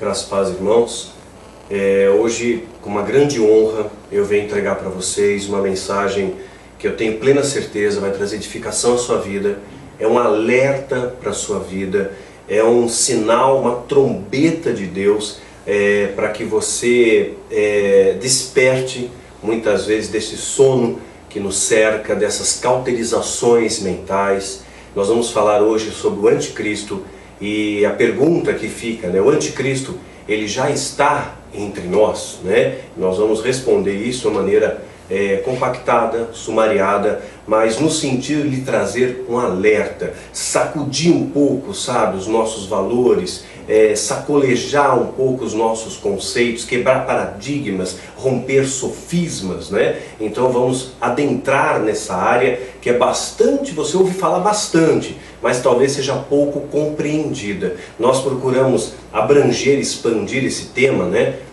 Graças a Deus, irmãos. Hoje, com uma grande honra, eu venho entregar para vocês uma mensagem que eu tenho plena certeza vai trazer edificação à sua vida. É um alerta para a sua vida, é um sinal, uma trombeta de Deus para que você desperte muitas vezes desse sono que nos cerca, dessas cauterizações mentais. Nós vamos falar hoje sobre o anticristo e a pergunta que fica, o anticristo, ele já está entre nós, Nós vamos responder isso de uma maneira compactada, sumariada, mas no sentido de trazer um alerta, sacudir um pouco, sabe, os nossos valores, sacolejar um pouco os nossos conceitos, quebrar paradigmas, romper sofismas, Então vamos adentrar nessa área que é bastante, você ouve falar bastante, mas talvez seja pouco compreendida. Nós procuramos abranger, expandir esse tema,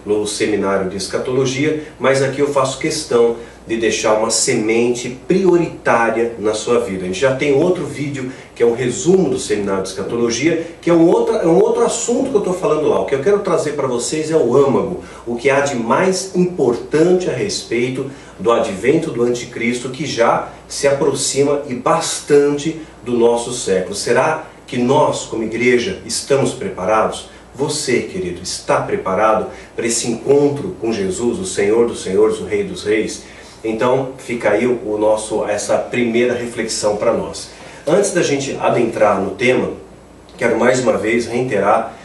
no seminário de escatologia, mas aqui eu faço questão de deixar uma semente prioritária na sua vida. A gente já tem outro vídeo que é um resumo do seminário de escatologia, que é um outro assunto que eu estou falando lá. O que eu quero trazer para vocês é o âmago, o que há de mais importante a respeito do advento do anticristo, que já se aproxima e bastante do nosso século. Será que nós, como igreja, estamos preparados? Você, querido, está preparado para esse encontro com Jesus, o Senhor dos Senhores, o Rei dos Reis? Então fica aí essa primeira reflexão para nós. Antes da gente adentrar no tema, quero mais uma vez reiterar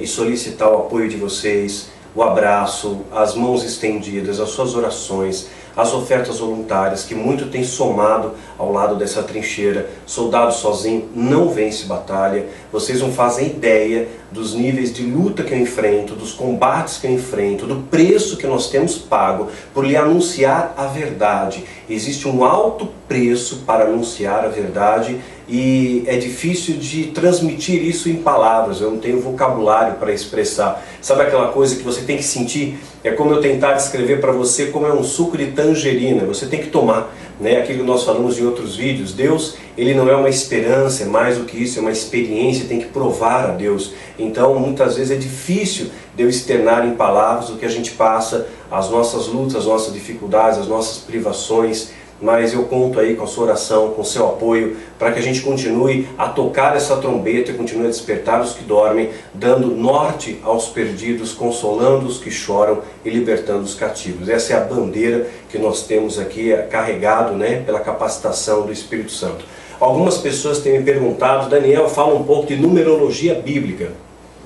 e solicitar o apoio de vocês, o abraço, as mãos estendidas, as suas orações, as ofertas voluntárias, que muito tem somado ao lado dessa trincheira. Soldado sozinho não vence batalha. Vocês não fazem ideia dos níveis de luta que eu enfrento, dos combates que eu enfrento, do preço que nós temos pago por lhe anunciar a verdade. Existe um alto preço para anunciar a verdade e é difícil de transmitir isso em palavras. Eu não tenho vocabulário para expressar. Sabe aquela coisa que você tem que sentir? É como eu tentar descrever para você como é um suco de tangerina. Você tem que tomar, Aquilo que nós falamos em outros vídeos. Deus, ele não é uma esperança, é mais do que isso, é uma experiência, tem que provar a Deus. Então, muitas vezes é difícil de eu externar em palavras o que a gente passa, as nossas lutas, as nossas dificuldades, as nossas privações. Mas eu conto aí com a sua oração, com o seu apoio, para que a gente continue a tocar essa trombeta e continue a despertar os que dormem, dando norte aos perdidos, consolando os que choram e libertando os cativos. Essa é a bandeira que nós temos aqui carregado, pela capacitação do Espírito Santo. Algumas pessoas têm me perguntado: Daniel, fala um pouco de numerologia bíblica.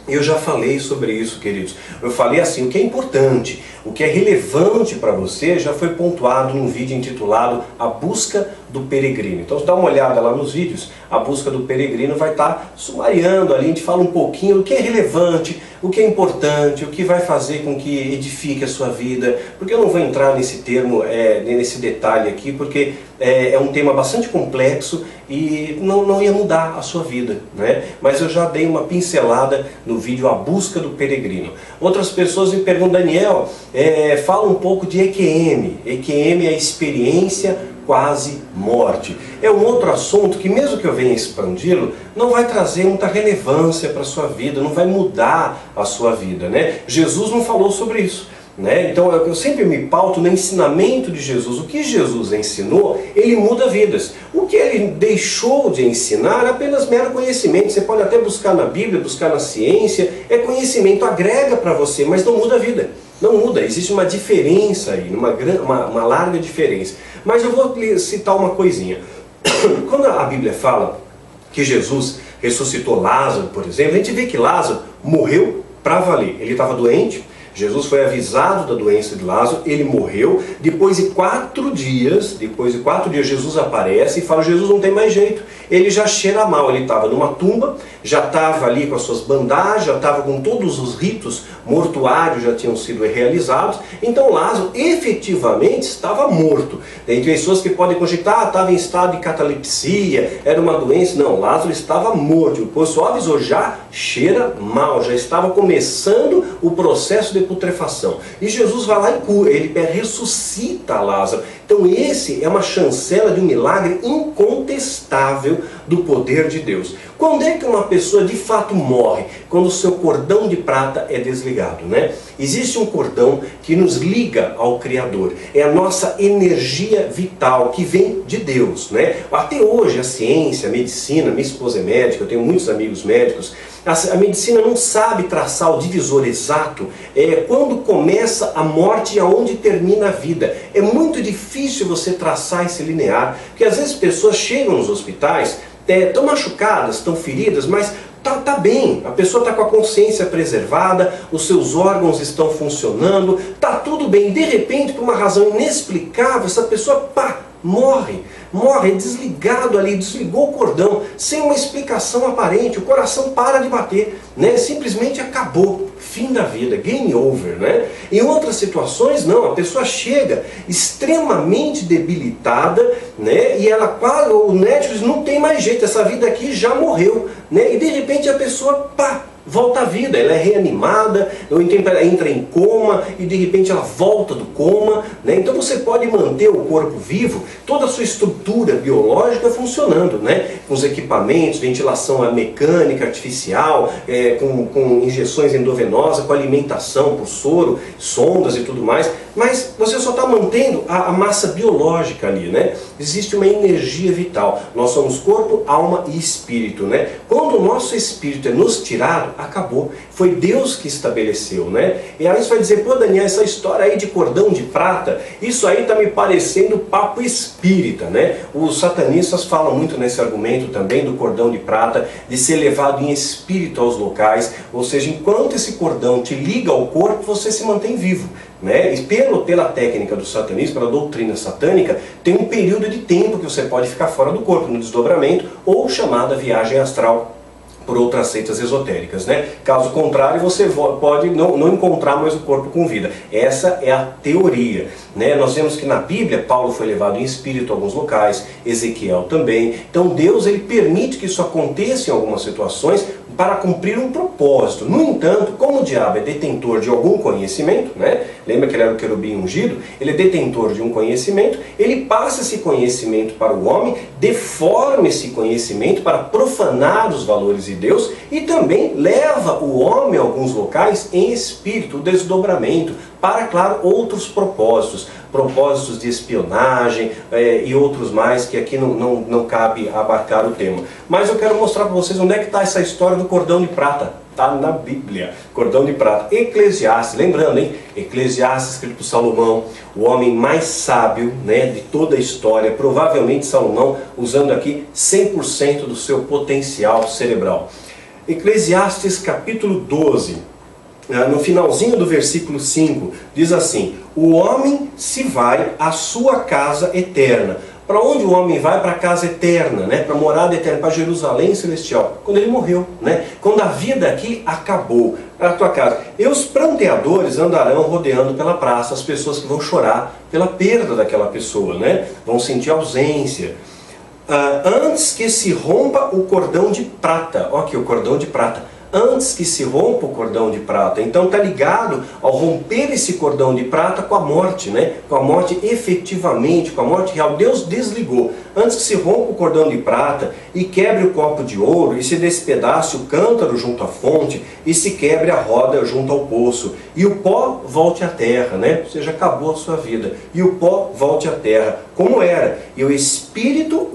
Eu já falei sobre isso, queridos. Eu falei assim, o que é importante, o que é relevante para você já foi pontuado num vídeo intitulado A Busca do Peregrino. Então, dá uma olhada lá nos vídeos, A Busca do Peregrino vai estar sumariando ali, a gente fala um pouquinho do que é relevante, o que é importante, o que vai fazer com que edifique a sua vida. Porque eu não vou entrar nesse termo, nesse detalhe aqui, porque é um tema bastante complexo e não ia mudar a sua vida, Mas eu já dei uma pincelada no vídeo A Busca do Peregrino. Outras pessoas me perguntam: Daniel, fala um pouco de EQM. EQM é a experiência quase morte. É um outro assunto que, mesmo que eu venha expandi-lo, não vai trazer muita relevância para a sua vida, não vai mudar a sua vida, Jesus não falou sobre isso. Então eu sempre me pauto no ensinamento de Jesus. O que Jesus ensinou, ele muda vidas. O que ele deixou de ensinar é apenas mero conhecimento. Você pode até buscar na Bíblia, buscar na ciência, é conhecimento, agrega para você, mas não muda a vida. Não muda, existe uma diferença aí, uma larga diferença. Mas eu vou citar uma coisinha. Quando a Bíblia fala que Jesus ressuscitou Lázaro, por exemplo, a gente vê que Lázaro morreu para valer. Ele estava doente, Jesus foi avisado da doença de Lázaro, ele morreu. Depois de 4 dias, Jesus aparece e fala: Jesus não tem mais jeito. Ele já cheira mal, ele estava numa tumba, já estava ali com as suas bandagens, já estava com todos os ritos mortuários já tinham sido realizados. Então Lázaro efetivamente estava morto. Tem pessoas que podem conjectar: estava em estado de catalepsia, era uma doença. Não, Lázaro estava morto. O pessoal avisou: já cheira mal, já estava começando o processo de putrefação. E Jesus vai lá e cura, ele ressuscita Lázaro. Então esse é uma chancela de um milagre incontestável do poder de Deus. Quando é que uma pessoa de fato morre? Quando o seu cordão de prata é desligado, né? Existe um cordão que nos liga ao Criador. É a nossa energia vital que vem de Deus, né? Até hoje a ciência, a medicina, minha esposa é médica, eu tenho muitos amigos médicos, a medicina não sabe traçar o divisor exato quando começa a morte e aonde termina a vida. É muito difícil você traçar esse linear, porque às vezes pessoas chegam nos hospitais, estão machucadas, estão feridas, mas tá bem, a pessoa está com a consciência preservada, os seus órgãos estão funcionando, tá tudo bem. De repente, por uma razão inexplicável, essa pessoa, morre, desligado ali, desligou o cordão, sem uma explicação aparente, o coração para de bater, né? Simplesmente acabou, fim da vida, game over, né? Em outras situações não, a pessoa chega extremamente debilitada, né? E ela quase, o médico diz, não tem mais jeito, essa vida aqui já morreu, né? E de repente a pessoa, volta à vida, ela é reanimada, ou então ela entra em coma e de repente ela volta do coma, né? Então você pode manter o corpo vivo, toda a sua estrutura biológica funcionando, né? Com os equipamentos, ventilação mecânica, artificial, com injeções endovenosas, com alimentação por soro, sondas e tudo mais, mas você só está mantendo a massa biológica ali, né? Existe uma energia vital. Nós somos corpo, alma e espírito, né? Quando o nosso espírito é nos tirado, acabou. Foi Deus que estabeleceu, né? E aí você vai dizer, pô Daniel, essa história aí de cordão de prata, isso aí está me parecendo papo espírita, né? Os satanistas falam muito nesse argumento também do cordão de prata, de ser levado em espírito aos locais, ou seja, enquanto esse cordão te liga ao corpo, você se mantém vivo, né? E pela técnica do satanismo, pela doutrina satânica, tem um período de tempo que você pode ficar fora do corpo, no desdobramento, ou chamada viagem astral, por outras seitas esotéricas, né? Caso contrário, você pode não encontrar mais o corpo com vida. Essa é a teoria, né? Nós vemos que na Bíblia, Paulo foi levado em espírito a alguns locais, Ezequiel também. Então Deus ele permite que isso aconteça em algumas situações para cumprir um propósito. No entanto, como o diabo é detentor de algum conhecimento, né? Lembra que ele era o querubim ungido? Ele é detentor de um conhecimento, ele passa esse conhecimento para o homem, deforma esse conhecimento para profanar os valores de Deus e também leva o homem a alguns locais em espírito, o desdobramento, para, claro, outros propósitos, propósitos de espionagem e outros mais que aqui não cabe abarcar o tema. Mas eu quero mostrar para vocês onde é que está essa história do cordão de prata. Está na Bíblia, cordão de prata. Eclesiastes, lembrando, hein? Eclesiastes, escrito por Salomão, o homem mais sábio, né, de toda a história, provavelmente Salomão, usando aqui 100% do seu potencial cerebral. Eclesiastes capítulo 12, no finalzinho do versículo 5, diz assim: o homem se vai à sua casa eterna. Para onde o homem vai? Para a casa eterna, né? Para a morada eterna, para Jerusalém celestial. Quando ele morreu, né? Quando a vida aqui acabou, para a tua casa. E os pranteadores andarão rodeando pela praça, as pessoas que vão chorar pela perda daquela pessoa, né? Vão sentir ausência. Antes que se rompa o cordão de prata. Olha aqui o cordão de prata. Antes que se rompa o cordão de prata. Então está ligado ao romper esse cordão de prata com a morte, né? Com a morte efetivamente, com a morte real. Deus desligou. Antes que se rompa o cordão de prata e quebre o copo de ouro e se despedace o cântaro junto à fonte e se quebre a roda junto ao poço e o pó volte à terra, né? Ou seja, acabou a sua vida. E o pó volte à terra como era. E o espírito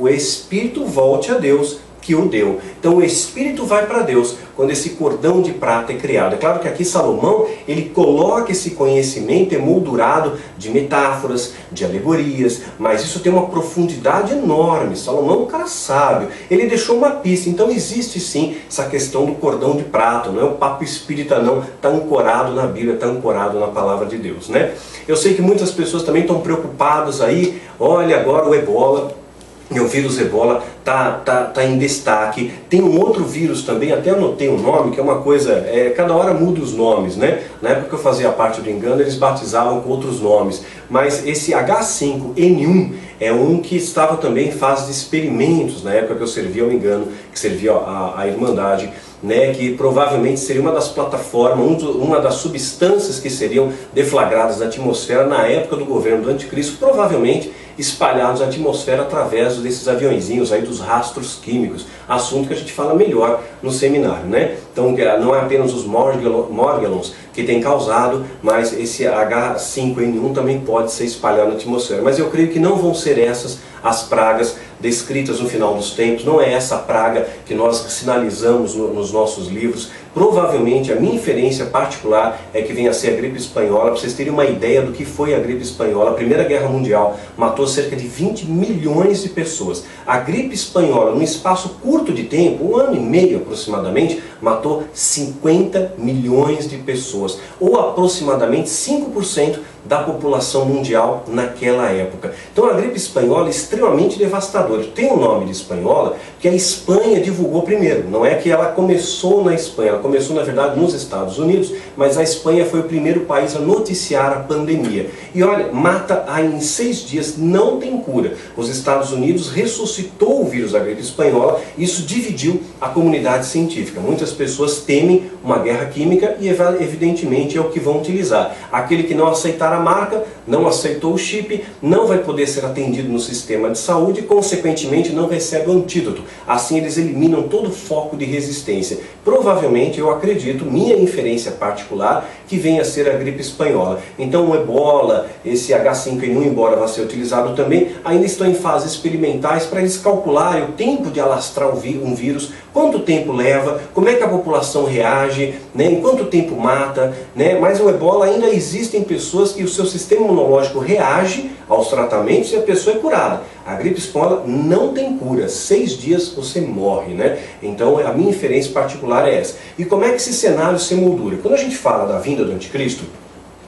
volte a Deus que o deu. Então o espírito vai para Deus quando esse cordão de prata é criado. É claro que aqui Salomão, ele coloca esse conhecimento emoldurado de metáforas, de alegorias, mas isso tem uma profundidade enorme. Salomão é um cara sábio, ele deixou uma pista. Então existe sim essa questão do cordão de prata, não é o papo espírita não, está ancorado na Bíblia, está ancorado na palavra de Deus, né? Eu sei que muitas pessoas também estão preocupadas aí, olha agora o ebola, o vírus ebola tá em destaque. Tem um outro vírus também, até anotei um nome, que é uma coisa, cada hora muda os nomes, né? Na época que eu fazia parte do Engano, eles batizavam com outros nomes. Mas esse H5N1 é um que estava também em fase de experimentos, na época que eu servia ao Engano, que servia à Irmandade, né, que provavelmente seria uma das plataformas, uma das substâncias que seriam deflagradas na atmosfera na época do governo do anticristo, provavelmente espalhados na atmosfera através desses aviõezinhos aí, dos rastros químicos, assunto que a gente fala melhor no seminário, né? Então não é apenas os Morgellons que tem causado, mas esse H5N1 também pode ser espalhado na atmosfera. Mas eu creio que não vão ser essas as pragas descritas no final dos tempos, não é essa praga que nós sinalizamos nos nossos livros. Provavelmente a minha inferência particular é que venha a ser a gripe espanhola. Para vocês terem uma ideia do que foi a gripe espanhola, a Primeira Guerra Mundial matou cerca de 20 milhões de pessoas. A gripe espanhola, num espaço curto de tempo, 1 ano e meio aproximadamente, matou 50 milhões de pessoas, ou aproximadamente 5% da população mundial naquela época. Então a gripe espanhola é extremamente devastadora. Tem o nome de espanhola que a Espanha divulgou primeiro. Não é que ela começou na Espanha, ela começou na verdade nos Estados Unidos, mas a Espanha foi o primeiro país a noticiar a pandemia. E olha, mata aí em 6 dias, não tem cura. Os Estados Unidos ressuscitou o vírus da gripe espanhola, isso dividiu a comunidade científica. Muitas pessoas temem uma guerra química e evidentemente é o que vão utilizar. Aquele que não aceitar a marca, não aceitou o chip, não vai poder ser atendido no sistema de saúde e consequentemente não recebe o antídoto. Assim eles eliminam todo o foco de resistência. Provavelmente, eu acredito, minha inferência particular, que venha a ser a gripe espanhola. Então o ebola, esse H5N1, embora vá ser utilizado também, ainda estão em fases experimentais para eles calcularem o tempo de alastrar um vírus, quanto tempo leva, como é que a população reage, né, em quanto tempo mata, né, mas o ebola ainda existem pessoas que o seu sistema imunológico reage aos tratamentos e a pessoa é curada. A gripe espanhola não tem cura, 6 dias você morre, né? Então a minha inferência particular é essa. E como é que esse cenário se moldura? Quando a gente fala da vinda do anticristo,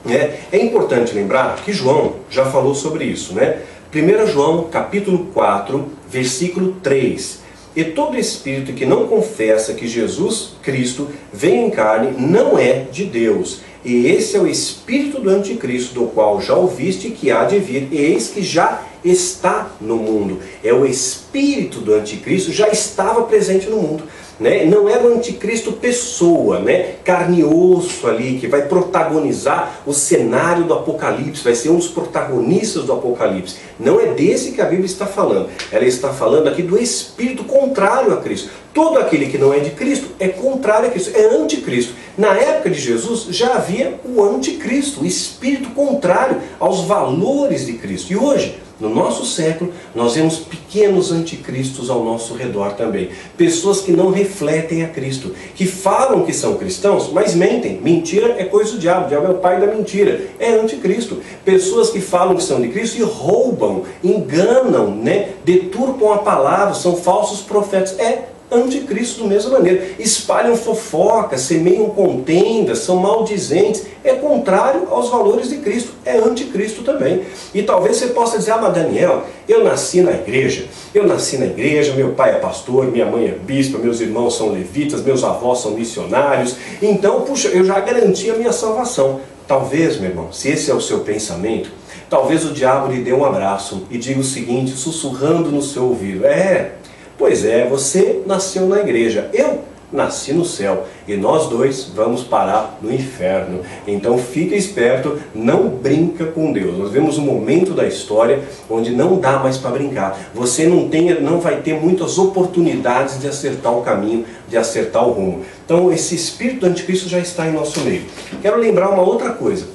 né, é importante lembrar que João já falou sobre isso, né? 1 João capítulo 4, versículo 3. E todo espírito que não confessa que Jesus Cristo veio em carne não é de Deus. E esse é o espírito do anticristo, do qual já ouviste que há de vir, e eis que já está no mundo. É o espírito do anticristo, já estava presente no mundo. Né? Não era o anticristo pessoa, né? Carne e osso ali, que vai protagonizar o cenário do Apocalipse, vai ser um dos protagonistas do Apocalipse. Não é desse que a Bíblia está falando. Ela está falando aqui do espírito contrário a Cristo. Todo aquele que não é de Cristo é contrário a Cristo, é anticristo. Na época de Jesus já havia o anticristo, o espírito contrário aos valores de Cristo. E hoje, no nosso século, nós vemos pequenos anticristos ao nosso redor também. Pessoas que não refletem a Cristo, que falam que são cristãos, mas mentem. Mentira é coisa do diabo é o pai da mentira, é anticristo. Pessoas que falam que são de Cristo e roubam, enganam, né? Deturpam a palavra, são falsos profetas. É anticristo da mesma maneira. Espalham fofocas, semeiam contendas, são maldizentes. É contrário aos valores de Cristo. É anticristo também. E talvez você possa dizer, mas Daniel, eu nasci na igreja. Meu pai é pastor, minha mãe é bispa, meus irmãos são levitas, meus avós são missionários. Então, puxa, eu já garanti a minha salvação. Talvez, meu irmão, se esse é o seu pensamento, talvez o diabo lhe dê um abraço e diga o seguinte, sussurrando no seu ouvido. Pois é, você nasceu na igreja, eu nasci no céu e nós dois vamos parar no inferno. Então fica esperto, não brinca com Deus. Nós vemos um momento da história onde não dá mais para brincar. Você não vai ter muitas oportunidades de acertar o caminho, de acertar o rumo. Então esse espírito do anticristo já está em nosso meio. Quero lembrar uma outra coisa.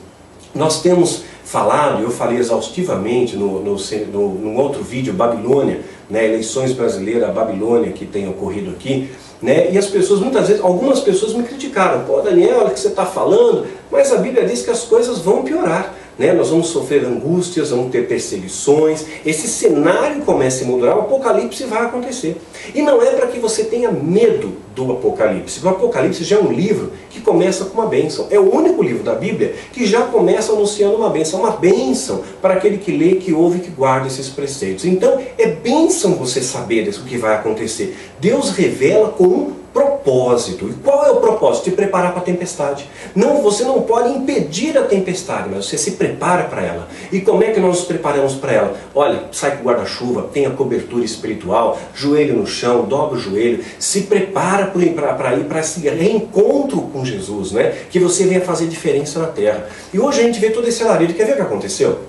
Nós temos falado, eu falei exaustivamente num outro vídeo, Babilônia, né, eleições brasileiras, a Babilônia que tem ocorrido aqui, né, e as pessoas, muitas vezes, algumas pessoas me criticaram, pô Daniel, olha o que você está falando, mas a Bíblia diz que as coisas vão piorar. Né? Nós vamos sofrer angústias, vamos ter perseguições, esse cenário começa a mudar, o Apocalipse vai acontecer. E não é para que você tenha medo do Apocalipse. O Apocalipse já é um livro que começa com uma bênção. É o único livro da Bíblia que já começa anunciando uma bênção para aquele que lê, que ouve e que guarda esses preceitos. Então é bênção você saber o que vai acontecer. Deus revela com um propósito propósito. E qual é o propósito? Te preparar para a tempestade. Não, você não pode impedir a tempestade, mas você se prepara para ela. E como é que nós nos preparamos para ela? Olha, sai com o guarda-chuva, tenha cobertura espiritual, joelho no chão, dobra o joelho, se prepara para ir para esse reencontro com Jesus, né? Que você venha fazer diferença na terra. E hoje a gente vê todo esse alarido. Quer ver o que aconteceu?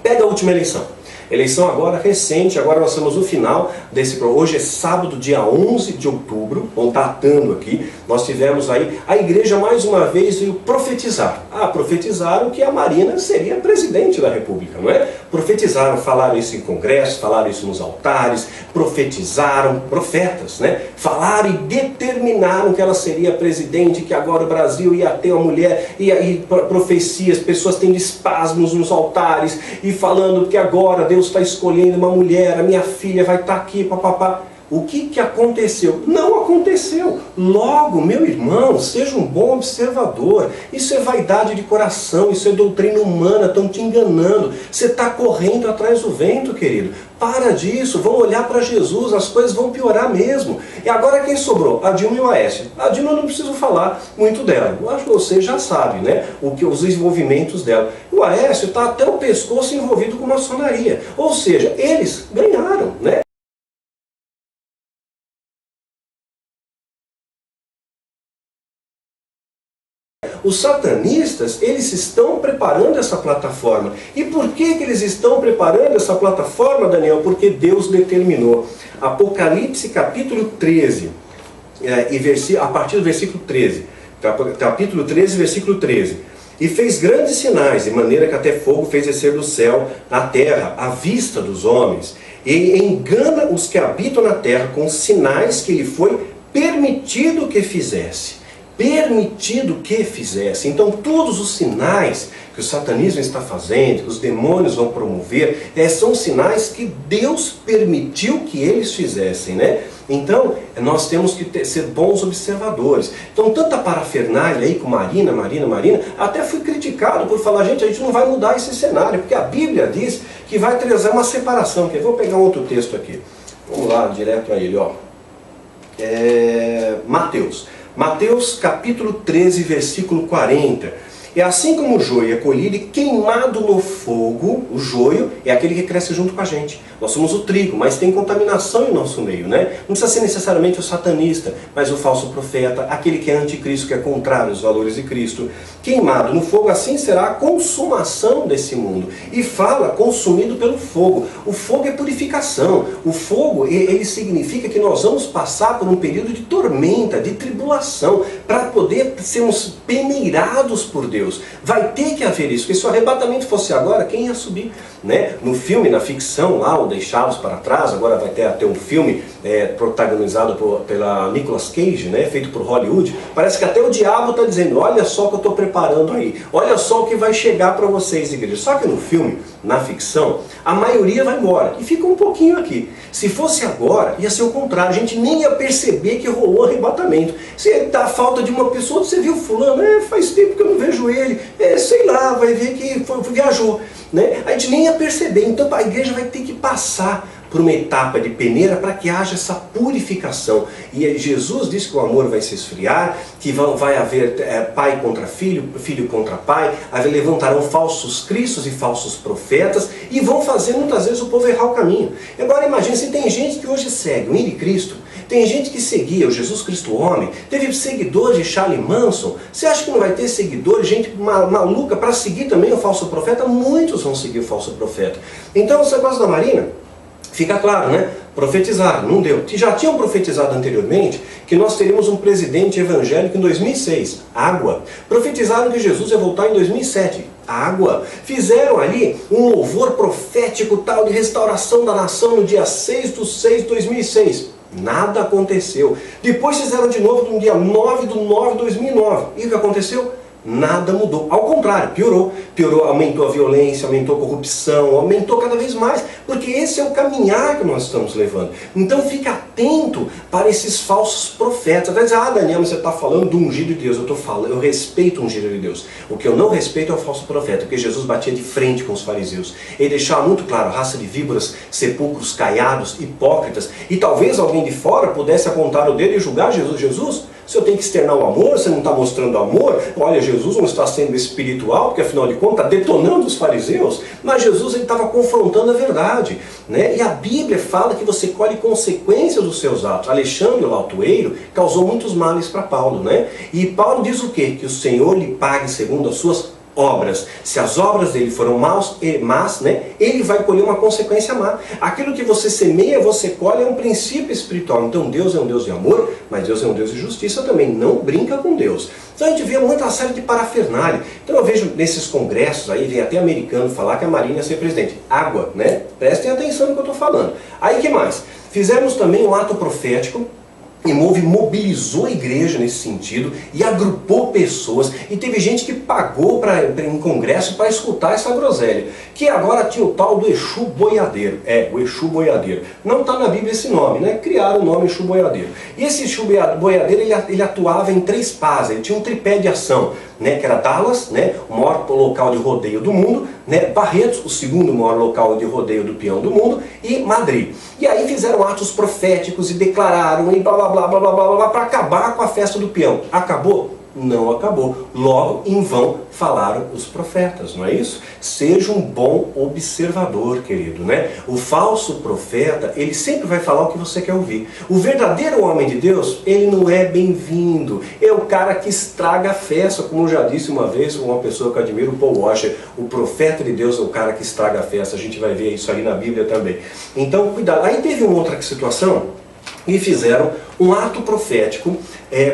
Pega a última eleição. Eleição agora recente, agora nós estamos no final desse programa. Hoje é sábado, dia 11 de outubro, datando aqui, nós tivemos aí, a igreja mais uma vez veio profetizar. Profetizaram que a Marina seria presidente da República, não é? Profetizaram, falaram isso em congressos, falaram isso nos altares, profetizaram, profetas, né? Falaram e determinaram que ela seria presidente, que agora o Brasil ia ter uma mulher, e profecias, pessoas tendo espasmos nos altares, e falando que agora Deus está escolhendo uma mulher, a minha filha vai estar aqui, papapá. O que aconteceu? Não aconteceu. Logo, meu irmão, seja um bom observador. Isso é vaidade de coração, isso é doutrina humana, estão te enganando. Você está correndo atrás do vento, querido. Para disso, vamos olhar para Jesus, as coisas vão piorar mesmo. E agora quem sobrou? A Dilma e o Aécio. A Dilma eu não preciso falar muito dela. Eu acho que você já sabe, né? Os envolvimentos dela. O Aécio está até o pescoço envolvido com maçonaria. Ou seja, eles ganharam, né? Os satanistas, eles estão preparando essa plataforma. E por que eles estão preparando essa plataforma, Daniel? Porque Deus determinou. Apocalipse capítulo 13, a partir do versículo 13. Capítulo 13, versículo 13. E fez grandes sinais, de maneira que até fogo fez descer do céu na terra, à vista dos homens. E engana os que habitam na terra com sinais que lhe foi permitido que fizesse. Permitido que fizesse. Então todos os sinais que o satanismo está fazendo, que os demônios vão promover, são sinais que Deus permitiu que eles fizessem, né? Então nós temos que ser bons observadores. Então tanta parafernália aí com Marina, até fui criticado por falar, gente, a gente não vai mudar esse cenário, porque a Bíblia diz que vai trazer uma separação. Eu vou pegar um outro texto aqui. Vamos lá, direto a ele, ó. Mateus capítulo 13, versículo 40. E assim como o joio é colhido e queimado no fogo, o joio é aquele que cresce junto com a gente. Nós somos o trigo, mas tem contaminação em nosso meio, né? Não precisa ser necessariamente o satanista, mas o falso profeta, aquele que é anticristo, que é contrário aos valores de Cristo. Queimado no fogo, assim será a consumação desse mundo. E fala, consumido pelo fogo. O fogo é purificação. O fogo, ele significa que nós vamos passar por um período de tormenta, de tribulação, para poder sermos peneirados por Deus. Vai ter que haver isso, porque se o arrebatamento fosse agora, quem ia subir? Né? No filme, na ficção, lá, o Deixá-los para Trás, agora vai ter até um filme protagonizado pela Nicolas Cage, né? Feito por Hollywood. Parece que até o diabo está dizendo, olha só o que eu estou preparando aí, olha só o que vai chegar para vocês, igreja. Só que no filme, na ficção, a maioria vai embora e fica um pouquinho aqui. Se fosse agora, ia ser o contrário, a gente nem ia perceber que rolou arrebatamento. Se dá falta de uma pessoa, você viu fulano, faz tempo que eu não vejo ele, sei lá, vai ver que viajou. Né? A gente nem ia perceber, então a igreja vai ter que passar por uma etapa de peneira para que haja essa purificação. E Jesus disse que o amor vai se esfriar, que vai haver pai contra filho, filho contra pai, levantarão falsos cristos e falsos profetas, e vão fazer muitas vezes o povo errar o caminho. Agora imagine, se tem gente que hoje segue o Cristo, tem gente que seguia o Jesus Cristo homem, teve seguidores de Charlie Manson, você acha que não vai ter seguidores, gente maluca para seguir também o falso profeta? Muitos vão seguir o falso profeta. Então esse negócio da Marina, fica claro, né? Profetizaram, não deu. Já tinham profetizado anteriormente que nós teríamos um presidente evangélico em 2006. Água. Profetizaram que Jesus ia voltar em 2007. Água. Fizeram ali um louvor profético tal de restauração da nação no dia 6/6/2006. Nada aconteceu. Depois fizeram de novo no dia 9/9/2009. E o que aconteceu? Nada mudou. Ao contrário, piorou. Piorou, aumentou a violência, aumentou a corrupção, aumentou cada vez mais. Porque esse é o caminhar que nós estamos levando. Então fica atento para esses falsos profetas. Vai dizer, Daniel, mas você está falando do ungido de Deus. Eu respeito o ungido de Deus. O que eu não respeito é o falso profeta. Porque Jesus batia de frente com os fariseus. Ele deixava muito claro, raça de víboras, sepulcros caiados, hipócritas. E talvez alguém de fora pudesse apontar o dedo e julgar Jesus. Jesus, o senhor tem que externar o amor, você não está mostrando amor. Olha, Jesus não está sendo espiritual, porque afinal de contas está detonando os fariseus. Mas Jesus estava confrontando a verdade, né? E a Bíblia fala que você colhe consequências dos seus atos. Alexandre, o lautoeiro, causou muitos males para Paulo, né? E Paulo diz o quê? Que o Senhor lhe pague segundo as suas obras. Se as obras dele foram más, né, ele vai colher uma consequência má. Aquilo que você semeia, você colhe, é um princípio espiritual. Então Deus é um Deus de amor, mas Deus é um Deus de justiça também. Não brinca com Deus. Então a gente vê muita série de parafernália. Então eu vejo nesses congressos aí, vem até americano falar que a Marina ia ser presidente. Água, né? Prestem atenção no que eu estou falando. Aí que mais? Fizemos também um ato profético. E mobilizou a igreja nesse sentido e agrupou pessoas, e teve gente que pagou em congresso para escutar essa groselha, que agora tinha o tal do Exu Boiadeiro. O Exu Boiadeiro. Não está na Bíblia esse nome, né? Criaram o nome Exu Boiadeiro. E esse Exu Boiadeiro, ele atuava em 3 pás, ele tinha um tripé de ação, né? Que era Dallas, né? O maior local de rodeio do mundo, né? Barretos, o segundo maior local de rodeio do peão do mundo, e Madrid. E aí fizeram atos proféticos e declararam, e blá blá blá blá blá blá blá, para acabar com a festa do peão. Acabou? Não acabou. Logo, em vão, falaram os profetas, não é isso? Seja um bom observador, querido, né? O falso profeta, ele sempre vai falar o que você quer ouvir. O verdadeiro homem de Deus, ele não é bem-vindo. É o cara que estraga a festa, como eu já disse uma vez, uma pessoa que eu admiro, o Paul Washer. O profeta de Deus é o cara que estraga a festa. A gente vai ver isso aí na Bíblia também. Então, cuidado. Aí teve uma outra situação, e fizeram um ato profético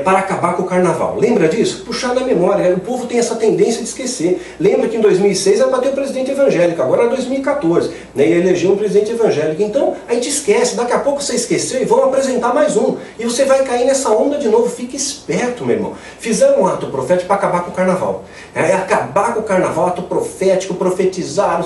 para acabar com o carnaval. Lembra disso? Puxar na memória. O povo tem essa tendência de esquecer. Lembra que em 2006 era para ter o presidente evangélico, agora é 2014, né, e elegeu um presidente evangélico. Então a gente esquece, daqui a pouco você esqueceu e vão apresentar mais um. E você vai cair nessa onda de novo. Fique esperto, meu irmão. Fizeram um ato profético para acabar com o carnaval. Acabar com o carnaval, ato profético, profetizaram,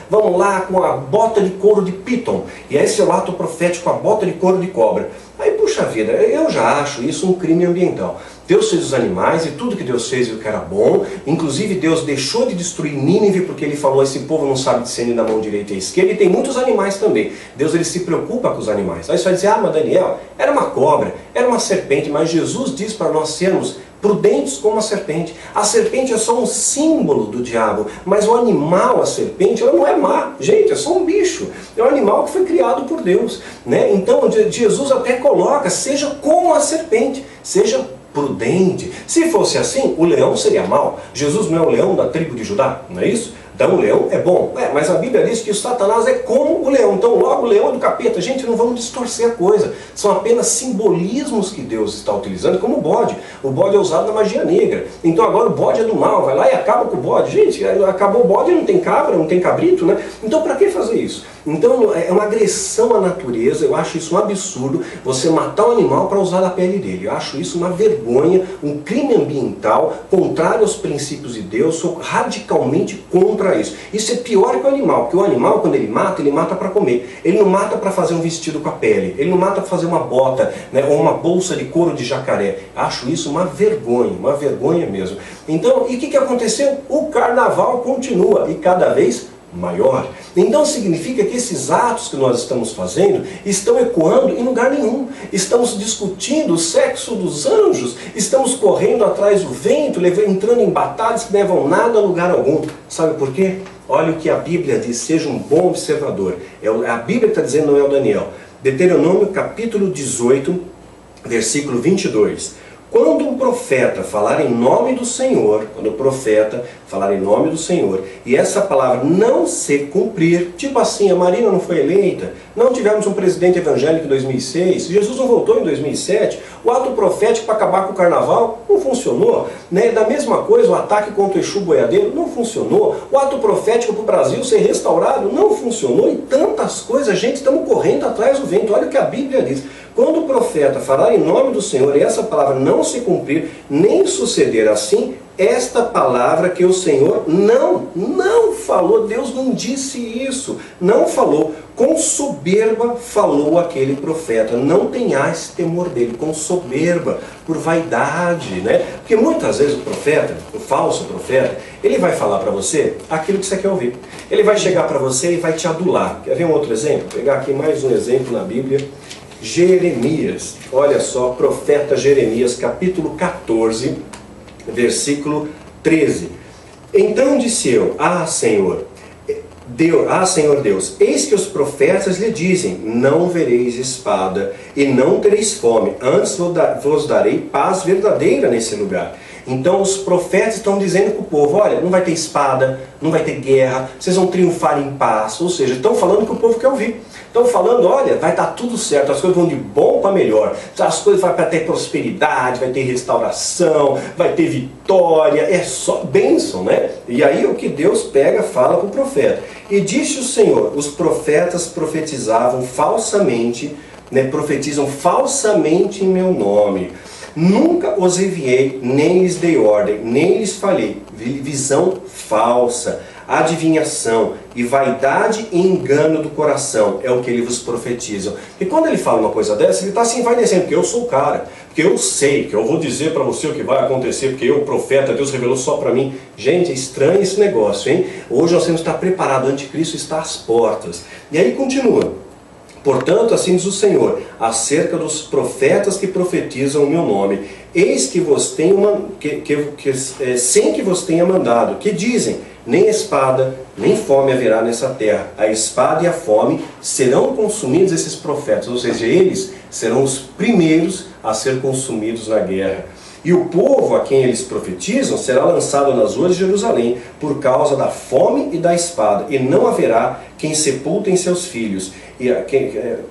vamos lá com a bota de couro de Piton. E esse é o ato profético com a bota de couro de cobra. Aí, puxa vida, eu já acho isso um crime ambiental. Deus fez os animais e tudo que Deus fez viu que era bom. Inclusive Deus deixou de destruir Nínive porque ele falou, esse povo não sabe discernir da mão direita e esquerda. E tem muitos animais também. Deus, ele se preocupa com os animais. Aí você vai dizer, mas Daniel, era uma cobra, era uma serpente. Mas Jesus diz para nós sermos prudentes como a serpente. A serpente é só um símbolo do diabo, mas o animal, a serpente, ela não é má. Gente, é só um bicho. É um animal que foi criado por Deus, né? Então Jesus até coloca, seja como a serpente, seja prudente. Se fosse assim, o leão seria mau. Jesus não é o leão da tribo de Judá, não é isso? Então o leão é bom, mas a Bíblia diz que o Satanás é como o leão. Então logo o leão é do capeta. Gente, não vamos distorcer a coisa. São apenas simbolismos que Deus está utilizando, como o bode. O bode é usado na magia negra. Então agora o bode é do mal, vai lá e acaba com o bode. Gente, acabou o bode, não tem cabra, não tem cabrito, né? Então para que fazer isso? Então é uma agressão à natureza. Eu acho isso um absurdo, você matar um animal para usar a pele dele. Eu acho isso uma vergonha, um crime ambiental, contrário aos princípios de Deus. Sou radicalmente contra isso. Isso é pior que o animal, porque o animal, quando ele mata para comer. Ele não mata para fazer um vestido com a pele, ele não mata para fazer uma bota, né, ou uma bolsa de couro de jacaré. Acho isso uma vergonha mesmo. Então, e o que aconteceu? O carnaval continua, e cada vez maior. Então significa que esses atos que nós estamos fazendo estão ecoando em lugar nenhum. Estamos discutindo o sexo dos anjos, estamos correndo atrás do vento, entrando em batalhas que levam nada a lugar algum. Sabe por quê? Olha o que a Bíblia diz, seja um bom observador. A Bíblia está dizendo, não é o Daniel. Deuteronômio capítulo 18, versículo 22. Quando um profeta falar em nome do Senhor, e essa palavra não se cumprir, tipo assim, a Marina não foi eleita, não tivemos um presidente evangélico em 2006, Jesus não voltou em 2007, o ato profético para acabar com o carnaval não funcionou, né? Da mesma coisa, o ataque contra o Exu Boiadeiro não funcionou, o ato profético para o Brasil ser restaurado não funcionou, e tantas coisas, gente, estamos correndo atrás do vento. Olha o que a Bíblia diz. Quando o profeta falar em nome do Senhor e essa palavra não não se cumprir, nem suceder assim, esta palavra que o Senhor não falou, Deus não disse isso, não falou, com soberba falou aquele profeta, não tenhais temor dele, com soberba, por vaidade, né? Porque muitas vezes o profeta, o falso profeta, ele vai falar para você aquilo que você quer ouvir, ele vai chegar para você e vai te adular. Quer ver um outro exemplo? Vou pegar aqui mais um exemplo na Bíblia, Jeremias, olha só, profeta Jeremias, capítulo 14, versículo 13. Então disse eu, Senhor Deus, eis que os profetas lhe dizem, não vereis espada e não tereis fome, antes vos darei paz verdadeira nesse lugar. Então os profetas estão dizendo para o povo, olha, não vai ter espada, não vai ter guerra, vocês vão triunfar em paz. Ou seja, estão falando que o povo quer ouvir. Estão falando, olha, vai estar tudo certo, as coisas vão de bom para melhor. As coisas vão ter prosperidade, vai ter restauração, vai ter vitória, é só bênção, né? E aí o que Deus pega, fala para o profeta. E disse o Senhor, os profetas profetizavam falsamente, né, profetizam falsamente em meu nome. Nunca os enviei, nem lhes dei ordem, nem lhes falei. Visão falsa, adivinhação e vaidade e engano do coração é o que ele vos profetizam. E quando ele fala uma coisa dessa, ele está assim, vai descendo, porque eu sou o cara, porque eu sei, que eu vou dizer para você o que vai acontecer, porque eu, profeta, Deus revelou só para mim. Gente, é estranho esse negócio, hein? Hoje nós temos que estar preparados, o anticristo está às portas. E aí continua. Portanto, assim diz o Senhor, acerca dos profetas que profetizam o meu nome, eis que vos tenho sem que vos tenha mandado, que dizem, nem espada, nem fome haverá nessa terra. A espada e a fome serão consumidos esses profetas, ou seja, eles serão os primeiros a ser consumidos na guerra. E o povo a quem eles profetizam será lançado nas ruas de Jerusalém por causa da fome e da espada, e não haverá quem sepultem seus filhos, e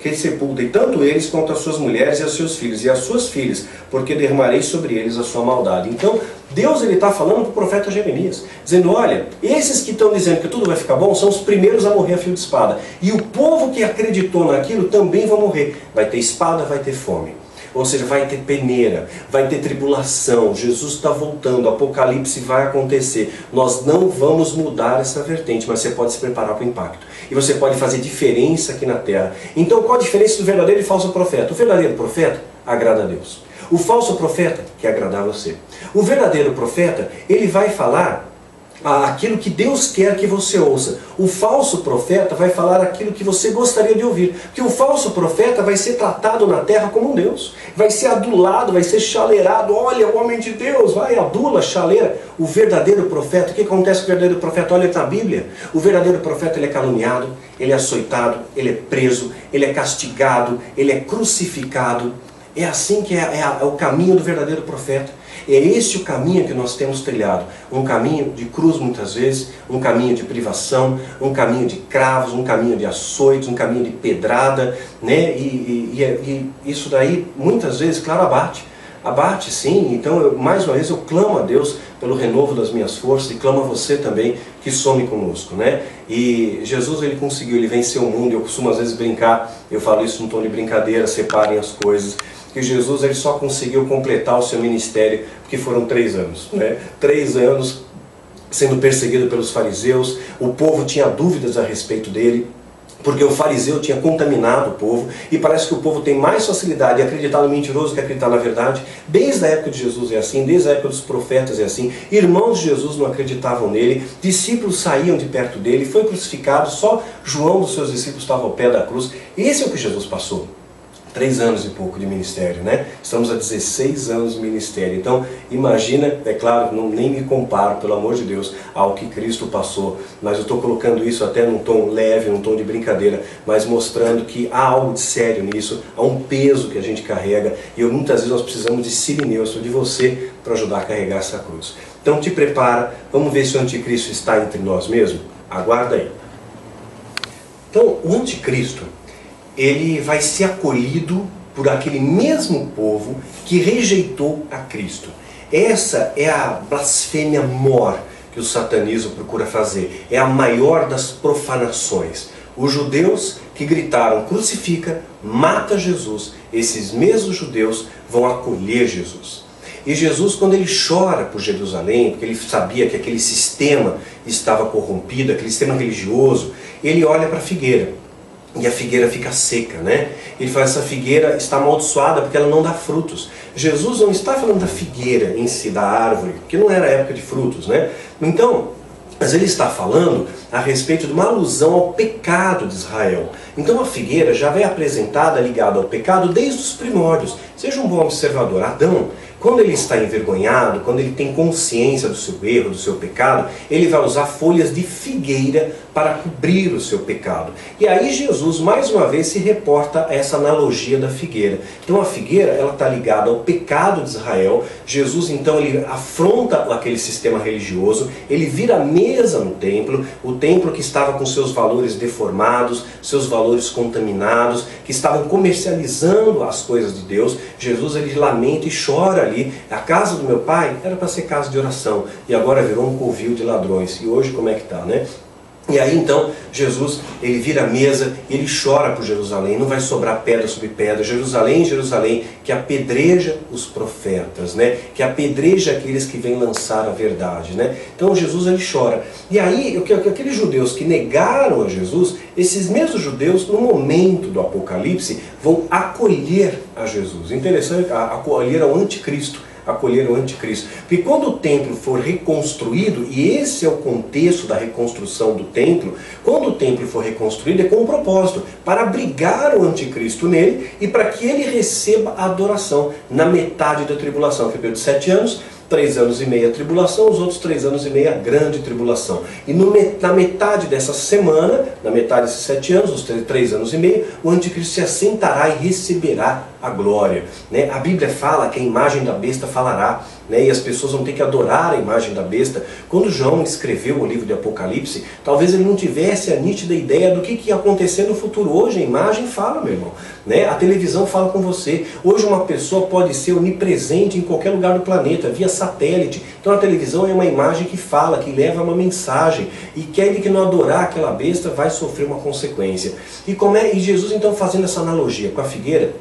quem sepultem tanto eles quanto as suas mulheres e os seus filhos e as suas filhas, porque derramarei sobre eles a sua maldade. Então Deus está falando para o profeta Jeremias, dizendo, olha, esses que estão dizendo que tudo vai ficar bom são os primeiros a morrer a fio de espada, e o povo que acreditou naquilo também vai morrer, vai ter espada, vai ter fome. Ou seja, vai ter peneira, vai ter tribulação, Jesus está voltando, o Apocalipse vai acontecer. Nós não vamos mudar essa vertente, mas você pode se preparar para o impacto. E você pode fazer diferença aqui na terra. Então qual a diferença do verdadeiro e falso profeta? O verdadeiro profeta agrada a Deus. O falso profeta quer agradar você. O verdadeiro profeta, ele vai falar aquilo que Deus quer que você ouça. O falso profeta vai falar aquilo que você gostaria de ouvir. Porque o falso profeta vai ser tratado na terra como um Deus. Vai ser adulado, vai ser chaleirado. Olha, o homem de Deus, vai, adula, chaleira. O verdadeiro profeta, o que acontece com o verdadeiro profeta? Olha na Bíblia. O verdadeiro profeta, ele é caluniado, ele é açoitado, ele é preso, ele é castigado, ele é crucificado. É assim que é o caminho do verdadeiro profeta. É esse o caminho que nós temos trilhado. Um caminho de cruz muitas vezes, um caminho de privação, um caminho de cravos, um caminho de açoites, um caminho de pedrada, né? E isso daí muitas vezes, claro, abate. Abate sim, então mais uma vez eu clamo a Deus pelo renovo das minhas forças e clamo a você também que some conosco, né? E Jesus, ele conseguiu, ele venceu o mundo. Eu costumo às vezes brincar, eu falo isso num tom de brincadeira, separem as coisas, que Jesus, ele só conseguiu completar o seu ministério porque foram 3 anos, né? 3 anos sendo perseguido pelos fariseus, o povo tinha dúvidas a respeito dele, porque o fariseu tinha contaminado o povo, e parece que o povo tem mais facilidade de acreditar no mentiroso que acreditar na verdade. Desde a época de Jesus é assim, desde a época dos profetas é assim. Irmãos de Jesus não acreditavam nele, discípulos saíam de perto dele, foi crucificado, só João dos seus discípulos estava ao pé da cruz. Esse é o que Jesus passou. 3 anos e pouco de ministério, né? Estamos há 16 anos de ministério. Então, imagina, é claro, nem me comparo, pelo amor de Deus, ao que Cristo passou. Mas eu estou colocando isso até num tom leve, num tom de brincadeira, mas mostrando que há algo de sério nisso, há um peso que a gente carrega. E muitas vezes nós precisamos de Sirineu, de você, para ajudar a carregar essa cruz. Então, te prepara, vamos ver se o anticristo está entre nós mesmo? Aguarda aí. Então, o anticristo, ele vai ser acolhido por aquele mesmo povo que rejeitou a Cristo. Essa é a blasfêmia mor que o satanismo procura fazer. É a maior das profanações. Os judeus que gritaram, crucifica, mata Jesus, esses mesmos judeus vão acolher Jesus. E Jesus, quando ele chora por Jerusalém, porque ele sabia que aquele sistema estava corrompido, aquele sistema religioso, ele olha para a figueira. E a figueira fica seca, né? Ele fala, essa figueira está amaldiçoada porque ela não dá frutos. Jesus não está falando da figueira em si, da árvore, porque não era época de frutos, né? Então, mas ele está falando a respeito de uma alusão ao pecado de Israel. Então a figueira já vem apresentada ligada ao pecado desde os primórdios. Seja um bom observador. Adão, quando ele está envergonhado, quando ele tem consciência do seu erro, do seu pecado, ele vai usar folhas de figueira para cobrir o seu pecado. E aí Jesus, mais uma vez, se reporta a essa analogia da figueira. Então a figueira, ela está ligada ao pecado de Israel. Jesus, então, ele afronta aquele sistema religioso, ele vira a mesa no templo, o templo que estava com seus valores deformados, seus valores contaminados, que estavam comercializando as coisas de Deus. Jesus, ele lamenta e chora ali. A casa do meu pai era para ser casa de oração, e agora virou um covil de ladrões. E hoje como é que está, né? E aí então Jesus, ele vira a mesa e ele chora por Jerusalém. Não vai sobrar pedra sobre pedra. Jerusalém, Jerusalém, que apedreja os profetas, né? Que apedreja aqueles que vêm lançar a verdade, né? Então Jesus, ele chora. E aí aqueles judeus que negaram a Jesus, esses mesmos judeus, no momento do Apocalipse, vão acolher a Jesus. Interessante, acolher ao anticristo. Acolher o anticristo. Porque quando o templo for reconstruído, e esse é o contexto da reconstrução do templo, quando o templo for reconstruído é com um propósito, para abrigar o anticristo nele e para que ele receba a adoração na metade da tribulação, que é o período de 7 anos, 3 anos e meio a tribulação, os outros 3 anos e meio a grande tribulação. E na metade dessa semana, na metade desses 7 anos, os 3 anos e meio, o anticristo se assentará e receberá a glória, né? A Bíblia fala que a imagem da besta falará, né? E as pessoas vão ter que adorar a imagem da besta. Quando João escreveu o livro de Apocalipse, talvez ele não tivesse a nítida ideia do que ia acontecer no futuro. Hoje a imagem fala, meu irmão, né? A televisão fala com você. Hoje uma pessoa pode ser onipresente em qualquer lugar do planeta, via satélite. Então a televisão é uma imagem que fala, que leva uma mensagem. E aquele que não adorar aquela besta vai sofrer uma consequência. E Jesus então, fazendo essa analogia com a figueira,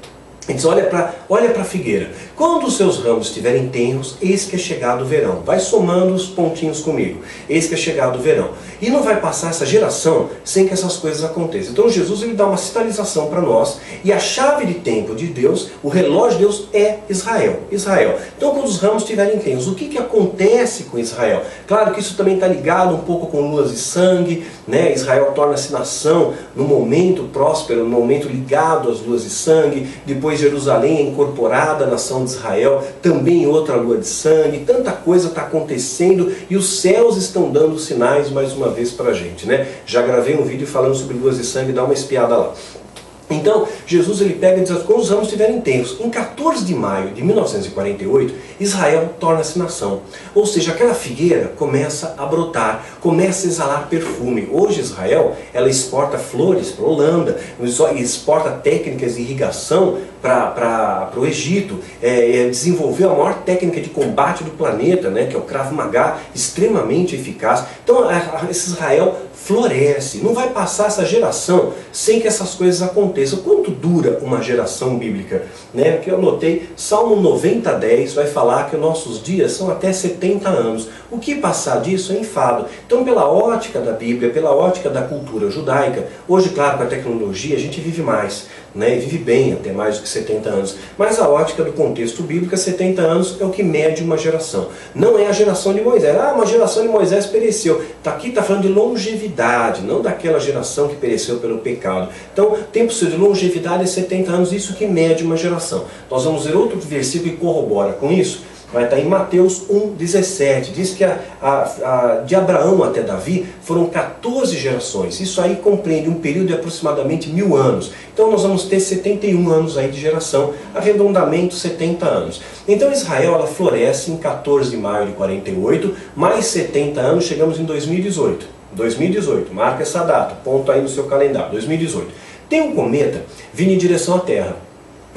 ele diz, olha para a figueira. Quando os seus ramos estiverem tenros, eis que é chegado o verão. Vai somando os pontinhos comigo. Eis que é chegado o verão. E não vai passar essa geração sem que essas coisas aconteçam. Então Jesus, ele dá uma sinalização para nós. E a chave de tempo de Deus, o relógio de Deus é Israel. Israel. Então quando os ramos estiverem tenros, o que acontece com Israel? Claro que isso também está ligado um pouco com luas de sangue, né? Israel torna-se nação no momento próspero, no momento ligado às luas de sangue. Depois Jerusalém é incorporada à nação de Israel, também outra lua de sangue. Tanta coisa está acontecendo e os céus estão dando sinais mais uma vez para a gente, né? Já gravei um vídeo falando sobre luas de sangue, dá uma espiada lá. Então, Jesus, ele pega e diz, quando os ramos estiverem tenros, em 14 de maio de 1948, Israel torna-se nação. Ou seja, aquela figueira começa a brotar, começa a exalar perfume. Hoje Israel, ela exporta flores para a Holanda, exporta técnicas de irrigação para o Egito, desenvolveu a maior técnica de combate do planeta, né, que é o Krav Maga, extremamente eficaz. Então, esse Israel floresce. Não vai passar essa geração sem que essas coisas aconteçam. Quanto dura uma geração bíblica? Né? Que eu notei, Salmo 90:10 vai falar que nossos dias são até 70 anos. O que passar disso é enfado. Então, pela ótica da Bíblia, pela ótica da cultura judaica, hoje, claro, com a tecnologia, a gente vive mais, né? E vive bem, até mais do que 70 anos. Mas a ótica do contexto bíblico, 70 anos é o que mede uma geração. Não é a geração de Moisés. Ah, uma geração de Moisés pereceu. Aqui está falando de longevidade, não daquela geração que pereceu pelo pecado. Então, o tempo de longevidade é 70 anos, isso que mede uma geração. Nós vamos ver outro versículo que corrobora com isso. Vai estar em Mateus 1:17, diz que de Abraão até Davi foram 14 gerações. Isso aí compreende um período de aproximadamente 1000 anos. Então nós vamos ter 71 anos aí de geração, arredondamento 70 anos. Então Israel, ela floresce em 14 de maio de 48, mais 70 anos, chegamos em 2018. 2018, marca essa data, ponto aí no seu calendário, 2018. Tem um cometa vindo em direção à Terra.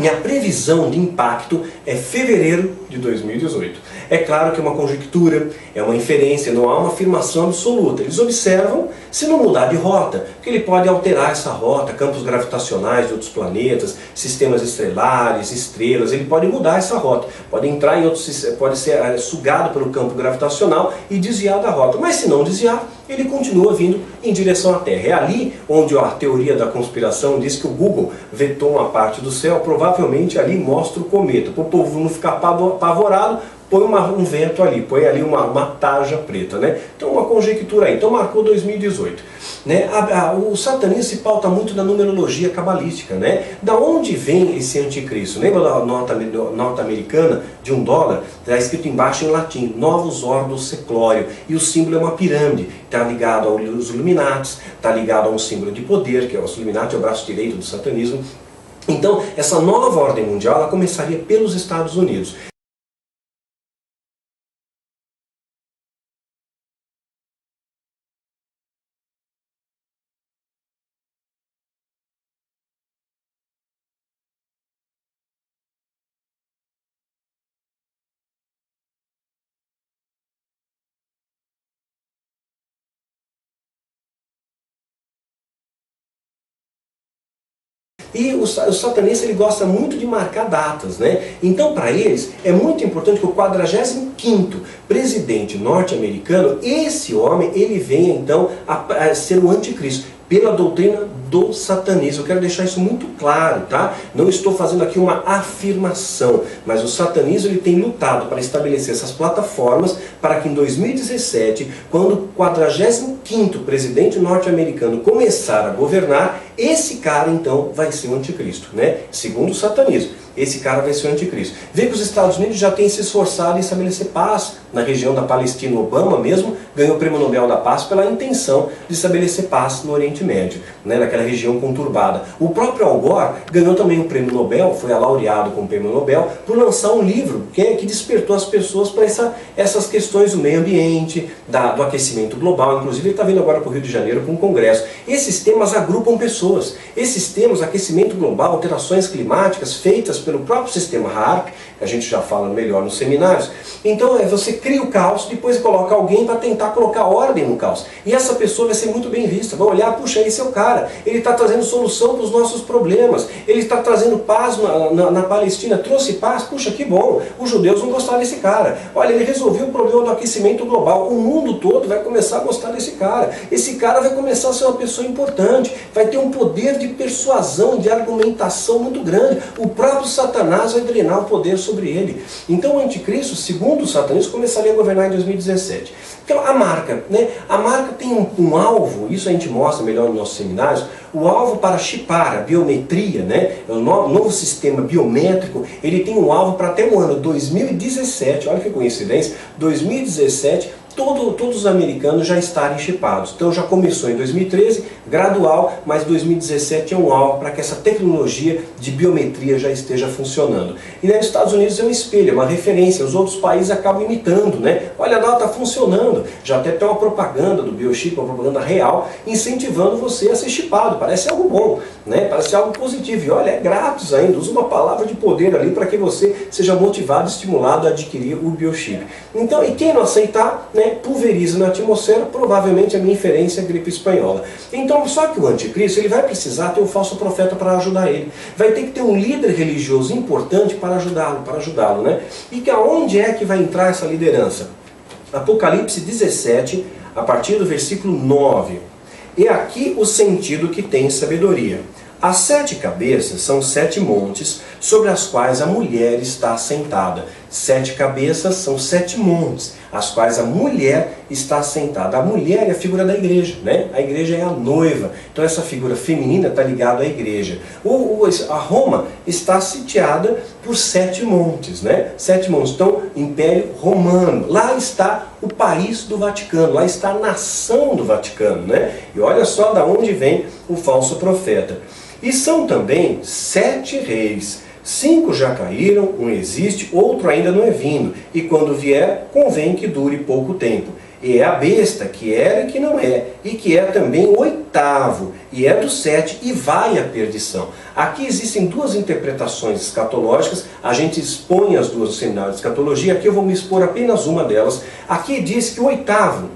E a previsão de impacto é fevereiro de 2018. É claro que é uma conjectura, é uma inferência, não há uma afirmação absoluta. Eles observam se não mudar de rota, porque ele pode alterar essa rota, campos gravitacionais de outros planetas, sistemas estelares, estrelas, ele pode mudar essa rota, pode entrar em outros, pode ser sugado pelo campo gravitacional e desviar da rota. Mas se não desviar, ele continua vindo em direção à Terra. É ali onde a teoria da conspiração diz que o Google vetou uma parte do céu, provavelmente ali mostra o cometa. Para o povo não ficar apavorado, põe um vento ali, põe ali uma tarja preta, né? Então uma conjectura aí. Então marcou 2018. Né? O satanismo se pauta muito na numerologia cabalística, né? Da onde vem esse anticristo? Lembra da nota americana de $1? Está escrito embaixo em latim, Novus Ordo Seclorio, e o símbolo é uma pirâmide, está ligado aos Illuminatis, está ligado a um símbolo de poder, que é os Illuminati, é o braço direito do satanismo. Então, essa nova ordem mundial, ela começaria pelos Estados Unidos. E o satanista ele gosta muito de marcar datas, né? Então para eles é muito importante que o 45º presidente norte-americano, esse homem, ele venha então a ser o anticristo, pela doutrina do satanismo. Eu quero deixar isso muito claro, tá? Não estou fazendo aqui uma afirmação, mas o satanismo ele tem lutado para estabelecer essas plataformas para que em 2017, quando o 45º presidente norte-americano começar a governar, esse cara então vai ser o anticristo, né? Segundo o satanismo, esse cara vai ser o anticristo. Vê que os Estados Unidos já têm se esforçado em estabelecer paz na região da Palestina. Obama mesmo ganhou o Prêmio Nobel da Paz pela intenção de estabelecer paz no Oriente Médio, né, naquela região conturbada. O próprio Al Gore ganhou também o Prêmio Nobel, foi laureado com o Prêmio Nobel, por lançar um livro que despertou as pessoas para essas questões do meio ambiente, do aquecimento global. Inclusive ele está vindo agora para o Rio de Janeiro para um congresso. Esses temas agrupam pessoas. Esses temas, aquecimento global, alterações climáticas feitas pelo próprio sistema HAARP, que a gente já fala melhor nos seminários. Então você cria o caos, depois coloca alguém para tentar colocar ordem no caos. E essa pessoa vai ser muito bem vista. Vai olhar, puxa, esse é o cara. Ele está trazendo solução para os nossos problemas. Ele está trazendo paz na Palestina. Trouxe paz? Puxa, que bom. Os judeus vão gostar desse cara. Olha, ele resolveu o problema do aquecimento global. O mundo todo vai começar a gostar desse cara. Esse cara vai começar a ser uma pessoa importante. Vai ter um poder de persuasão, de argumentação muito grande. O próprio Satanás vai drenar o poder sobre ele. Então o anticristo, segundo o satanismo, começaria a governar em 2017. Então a marca, né? A marca tem um alvo, isso a gente mostra melhor nos nossos seminários, o alvo para chipar, a biometria, né? O novo sistema biométrico, ele tem um alvo para até o ano 2017, olha que coincidência, 2017, todos os americanos já estarem chipados. Então já começou em 2013, gradual, mas 2017 é um alvo para que essa tecnologia de biometria já esteja funcionando. E nos Estados Unidos é um espelho, é uma referência, os outros países acabam imitando, né? Olha lá, está funcionando. Já até tem uma propaganda do biochip, uma propaganda real, incentivando você a ser chipado. Parece algo bom, né? Parece algo positivo. E olha, é grátis ainda, usa uma palavra de poder ali para que você seja motivado, estimulado a adquirir o biochip. Então, e quem não aceitar, né, pulveriza na atmosfera, provavelmente a minha inferência é a gripe espanhola. Então, só que o anticristo, ele vai precisar ter um falso profeta para ajudar ele. Vai ter que ter um líder religioso importante para ajudá-lo, né? E que aonde é que vai entrar essa liderança? Apocalipse 17, a partir do versículo 9. E aqui o sentido que tem sabedoria. As 7 cabeças são 7 montes sobre as quais a mulher está assentada. 7 cabeças são 7 montes, as quais a mulher está assentada. A mulher é a figura da igreja, né? A igreja é a noiva. Então essa figura feminina está ligada à igreja. A Roma está sitiada por 7 montes, né? 7 montes. Então, Império Romano. Lá está o país do Vaticano, lá está a nação do Vaticano, né? E olha só da onde vem o falso profeta. E são também 7 reis. 5 já caíram, um existe, outro ainda não é vindo. E quando vier, convém que dure pouco tempo. é a besta, que era e que não é, e que é também o oitavo, e é do 7 e vai à perdição. Aqui existem duas interpretações escatológicas, a gente expõe as duas no seminário de escatologia, aqui eu vou me expor apenas uma delas. Aqui diz que o oitavo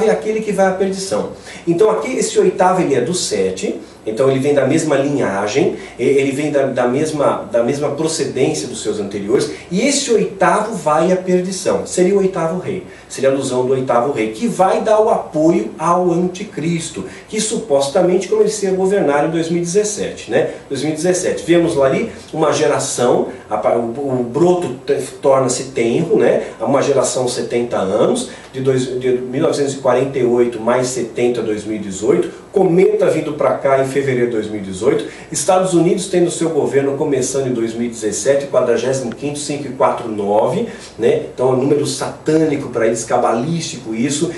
é aquele que vai à perdição. Então aqui esse oitavo ele é do 7, então ele vem da mesma linhagem, ele vem da mesma procedência dos seus anteriores, e esse oitavo vai à perdição. Seria o oitavo rei, seria a alusão do oitavo rei, que vai dar o apoio ao anticristo, que supostamente começaria a governar em 2017, né? 2017. Vemos lá ali uma geração, o broto torna-se tenro, né? Uma geração 70 anos, de 1948 mais 70 a 2018, cometa vindo para cá em fevereiro de 2018, Estados Unidos tendo seu governo começando em 2017, 45º 549, né? Então é um número satânico para eles, cabalístico isso,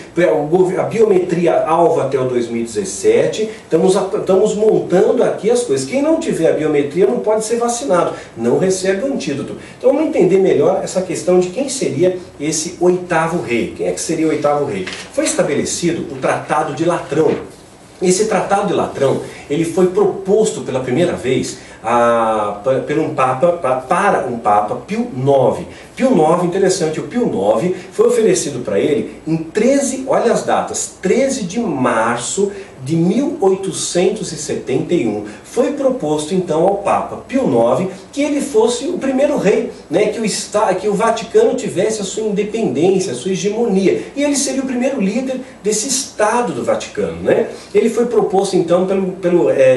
a biometria alvo até o 2017, estamos montando aqui as coisas. Quem não tiver a biometria não pode ser vacinado, não recebe o antídoto. Então vamos entender melhor essa questão de quem seria esse oitavo rei. Quem é que seria o oitavo rei? Foi estabelecido o Tratado de Latrão. Esse Tratado de Latrão, ele foi proposto pela primeira vez para um Papa Pio IX. Pio IX, interessante, o Pio IX foi oferecido para ele em 13, olha as datas, 13 de março de 1871. Foi proposto então ao Papa Pio IX que ele fosse o primeiro rei, né, que o Vaticano tivesse a sua independência, a sua hegemonia, e ele seria o primeiro líder desse Estado do Vaticano, né? Ele foi proposto então pelo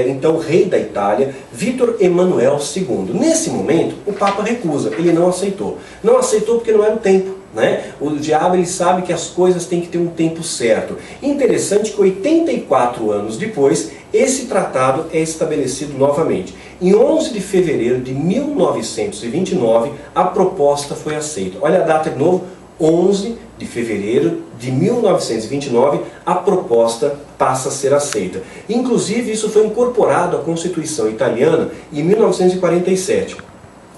então rei da Itália, Vítor Emanuel II. Nesse momento o Papa recusa, ele não aceitou. Não aceitou porque não era o tempo, né? O diabo ele sabe que as coisas têm que ter um tempo certo. Interessante que 84 anos depois, esse tratado é estabelecido novamente. Em 11 de fevereiro de 1929, a proposta foi aceita. Olha a data de novo, 11 de fevereiro de 1929, a proposta passa a ser aceita. Inclusive, isso foi incorporado à Constituição Italiana em 1947.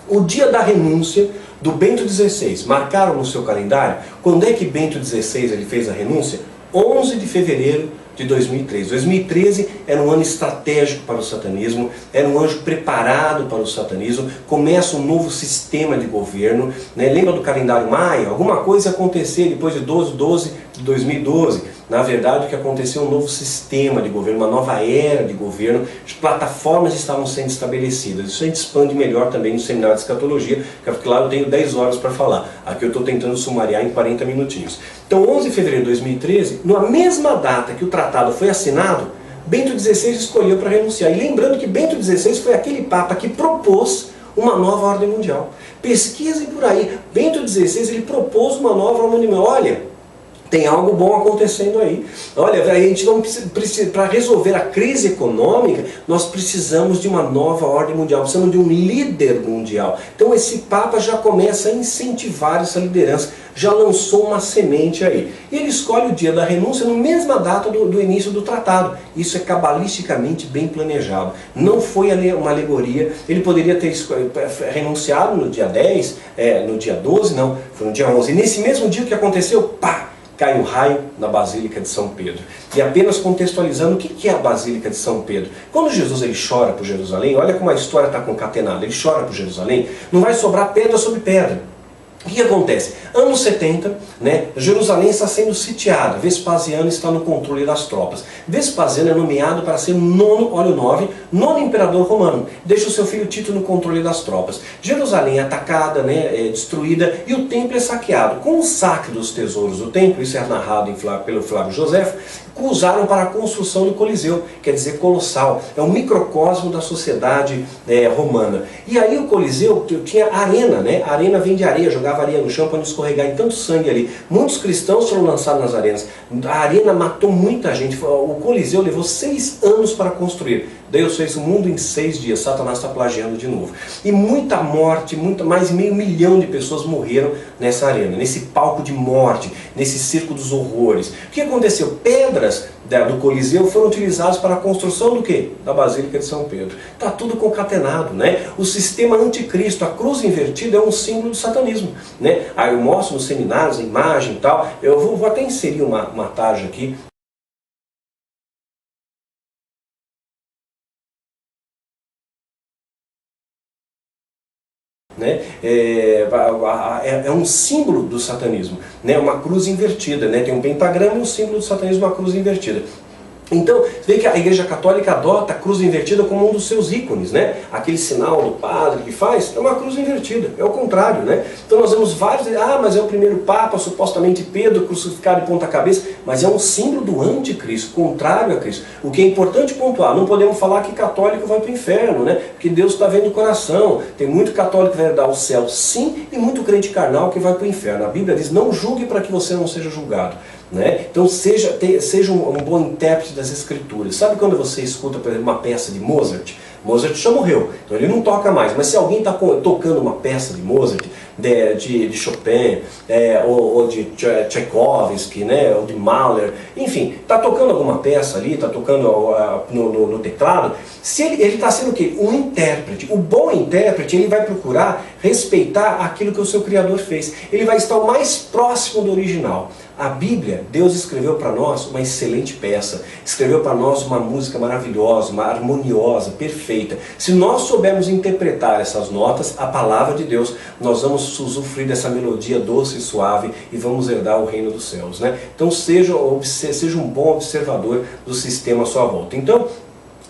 O dia da renúncia do Bento XVI, marcaram no seu calendário? Quando é que Bento XVI ele fez a renúncia? 11 de fevereiro de 2013. 2013 era um ano estratégico para o satanismo, era um anjo preparado para o satanismo, começa um novo sistema de governo, né? Lembra do calendário maia? Alguma coisa ia acontecer depois de 12/12 de 2012. Na verdade, o que aconteceu é um novo sistema de governo, uma nova era de governo, as plataformas estavam sendo estabelecidas. Isso a gente expande melhor também no seminário de escatologia, porque lá eu tenho 10 horas para falar. Aqui eu estou tentando sumariar em 40 minutinhos. Então, 11 de fevereiro de 2013, na mesma data que o tratado foi assinado, Bento XVI escolheu para renunciar. E lembrando que Bento XVI foi aquele Papa que propôs uma nova ordem mundial. Pesquisem por aí. Bento XVI ele propôs uma nova ordem mundial. Olha, tem algo bom acontecendo aí. Olha, a gente não precisa, para resolver a crise econômica, nós precisamos de uma nova ordem mundial, precisamos de um líder mundial. Então esse Papa já começa a incentivar essa liderança, já lançou uma semente aí. E ele escolhe o dia da renúncia na mesma data do início do tratado. Isso é cabalisticamente bem planejado. Não foi uma alegoria. Ele poderia ter renunciado no dia 10, no dia 12, não, foi no dia 11. E nesse mesmo dia o que aconteceu? Pá! Cai um raio na Basílica de São Pedro. E apenas contextualizando o que é a Basílica de São Pedro. Quando Jesus ele chora por Jerusalém, olha como a história está concatenada. Ele chora por Jerusalém, não vai sobrar pedra sobre pedra. O que acontece? Anos 70, né, Jerusalém está sendo sitiada, Vespasiano está no controle das tropas. Vespasiano é nomeado para ser o nono imperador romano. Deixa o seu filho Tito no controle das tropas. Jerusalém é atacada, né, destruída, e o templo é saqueado. Com o saque dos tesouros do templo, isso é narrado pelo Flávio Josefo, usaram para a construção do Coliseu, quer dizer colossal, é um microcosmo da sociedade romana. E aí o Coliseu tinha arena, né? A arena vem de areia, jogava areia no chão para não escorregar em tanto sangue ali. Muitos cristãos foram lançados nas arenas. A arena matou muita gente. O Coliseu levou 6 anos para construir. Deus fez o mundo em 6 dias, Satanás está plagiando de novo. E muita morte, mais de 500 mil de pessoas morreram nessa arena, nesse palco de morte, nesse circo dos horrores. O que aconteceu? Pedras do Coliseu foram utilizadas para a construção do quê? Da Basílica de São Pedro. Está tudo concatenado, né? O sistema anticristo, a cruz invertida é um símbolo do satanismo, né? Aí eu mostro nos seminários, a imagem e tal. Eu vou até inserir uma tarja aqui. Né? É um símbolo do satanismo, né? Uma cruz invertida, né? Tem um pentagrama e um símbolo do satanismo, uma cruz invertida. Então, você vê que a Igreja Católica adota a cruz invertida como um dos seus ícones, né? Aquele sinal do padre que faz é uma cruz invertida, é o contrário, né? Então nós vemos vários, mas é o primeiro Papa, supostamente Pedro, crucificado de ponta cabeça, mas é um símbolo do anticristo, contrário a Cristo. O que é importante pontuar, não podemos falar que católico vai para o inferno, né? Porque Deus está vendo o coração. Tem muito católico que vai herdar o céu, sim, e muito crente carnal que vai para o inferno. A Bíblia diz, não julgue para que você não seja julgado. Né? Então seja um bom intérprete das Escrituras. Sabe quando você escuta, por exemplo, uma peça de Mozart? Mozart já morreu, então ele não toca mais. Mas se alguém está tocando uma peça de Mozart, de Chopin, ou de Tchaikovsky, né, ou de Mahler, enfim, está tocando alguma peça ali, está tocando no teclado, se ele está sendo o quê? Um intérprete. O bom intérprete, ele vai procurar respeitar aquilo que o seu Criador fez. Ele vai estar o mais próximo do original. A Bíblia, Deus escreveu para nós uma excelente peça, escreveu para nós uma música maravilhosa, uma harmoniosa, perfeita. Se nós soubermos interpretar essas notas, a palavra de Deus, nós vamos usufruir dessa melodia doce e suave e vamos herdar o reino dos céus, né? Então seja um bom observador do sistema à sua volta. Então,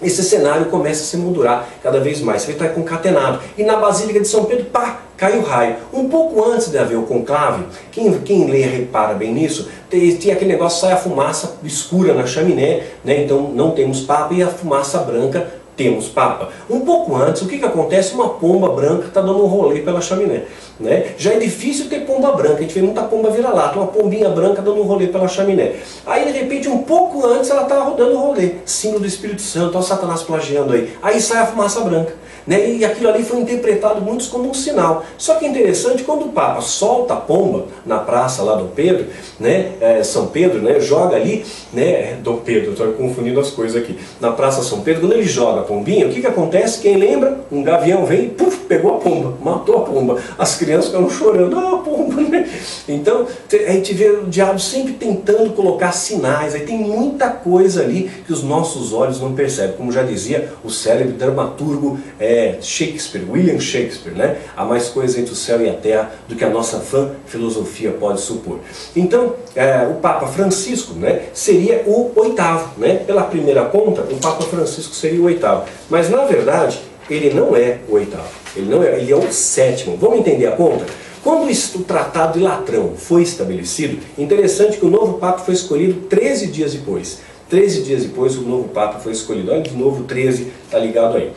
esse cenário começa a se moldurar cada vez mais, ele está concatenado. E na Basílica de São Pedro, pá, cai o raio. Um pouco antes de haver o conclave, quem lê repara bem nisso, tem aquele negócio, sai a fumaça escura na chaminé, né? Então não temos Papa, e a fumaça branca, temos Papa. Um pouco antes, o que acontece? Uma pomba branca está dando um rolê pela chaminé. Né? Já é difícil ter pomba branca, a gente vê muita pomba vira-lata, uma pombinha branca dando um rolê pela chaminé. Aí de repente, um pouco antes, ela está rodando um rolê, símbolo do Espírito Santo, olha o Satanás plagiando aí. Aí sai a fumaça branca. Né? E aquilo ali foi interpretado muitos como um sinal. Só que é interessante, quando o Papa solta a pomba na praça lá do Pedro, né? São Pedro, né? Joga ali, né? Dom Pedro, estou confundindo as coisas aqui. Na praça São Pedro, quando ele joga a pombinha, o que acontece? Quem lembra? Um gavião vem e puf, pegou a pomba, matou a pomba. As crianças ficaram chorando, a pomba, né? Então a gente vê o diabo sempre tentando colocar sinais. Aí tem muita coisa ali que os nossos olhos não percebem. Como já dizia o célebre dramaturgo Shakespeare, William Shakespeare, né? Há mais coisa entre o céu e a terra do que a nossa vã filosofia pode supor. Então, o Papa Francisco, né, seria o 8º, né? Pela primeira conta, o Papa Francisco seria o 8º. Mas na verdade, ele não é o 8º. Ele é o 7º. Vamos entender a conta? Quando o Tratado de Latrão foi estabelecido, interessante que o novo Papa foi escolhido 13 dias depois. 13 dias depois o novo Papa foi escolhido. Olha, de novo 13 está ligado aí.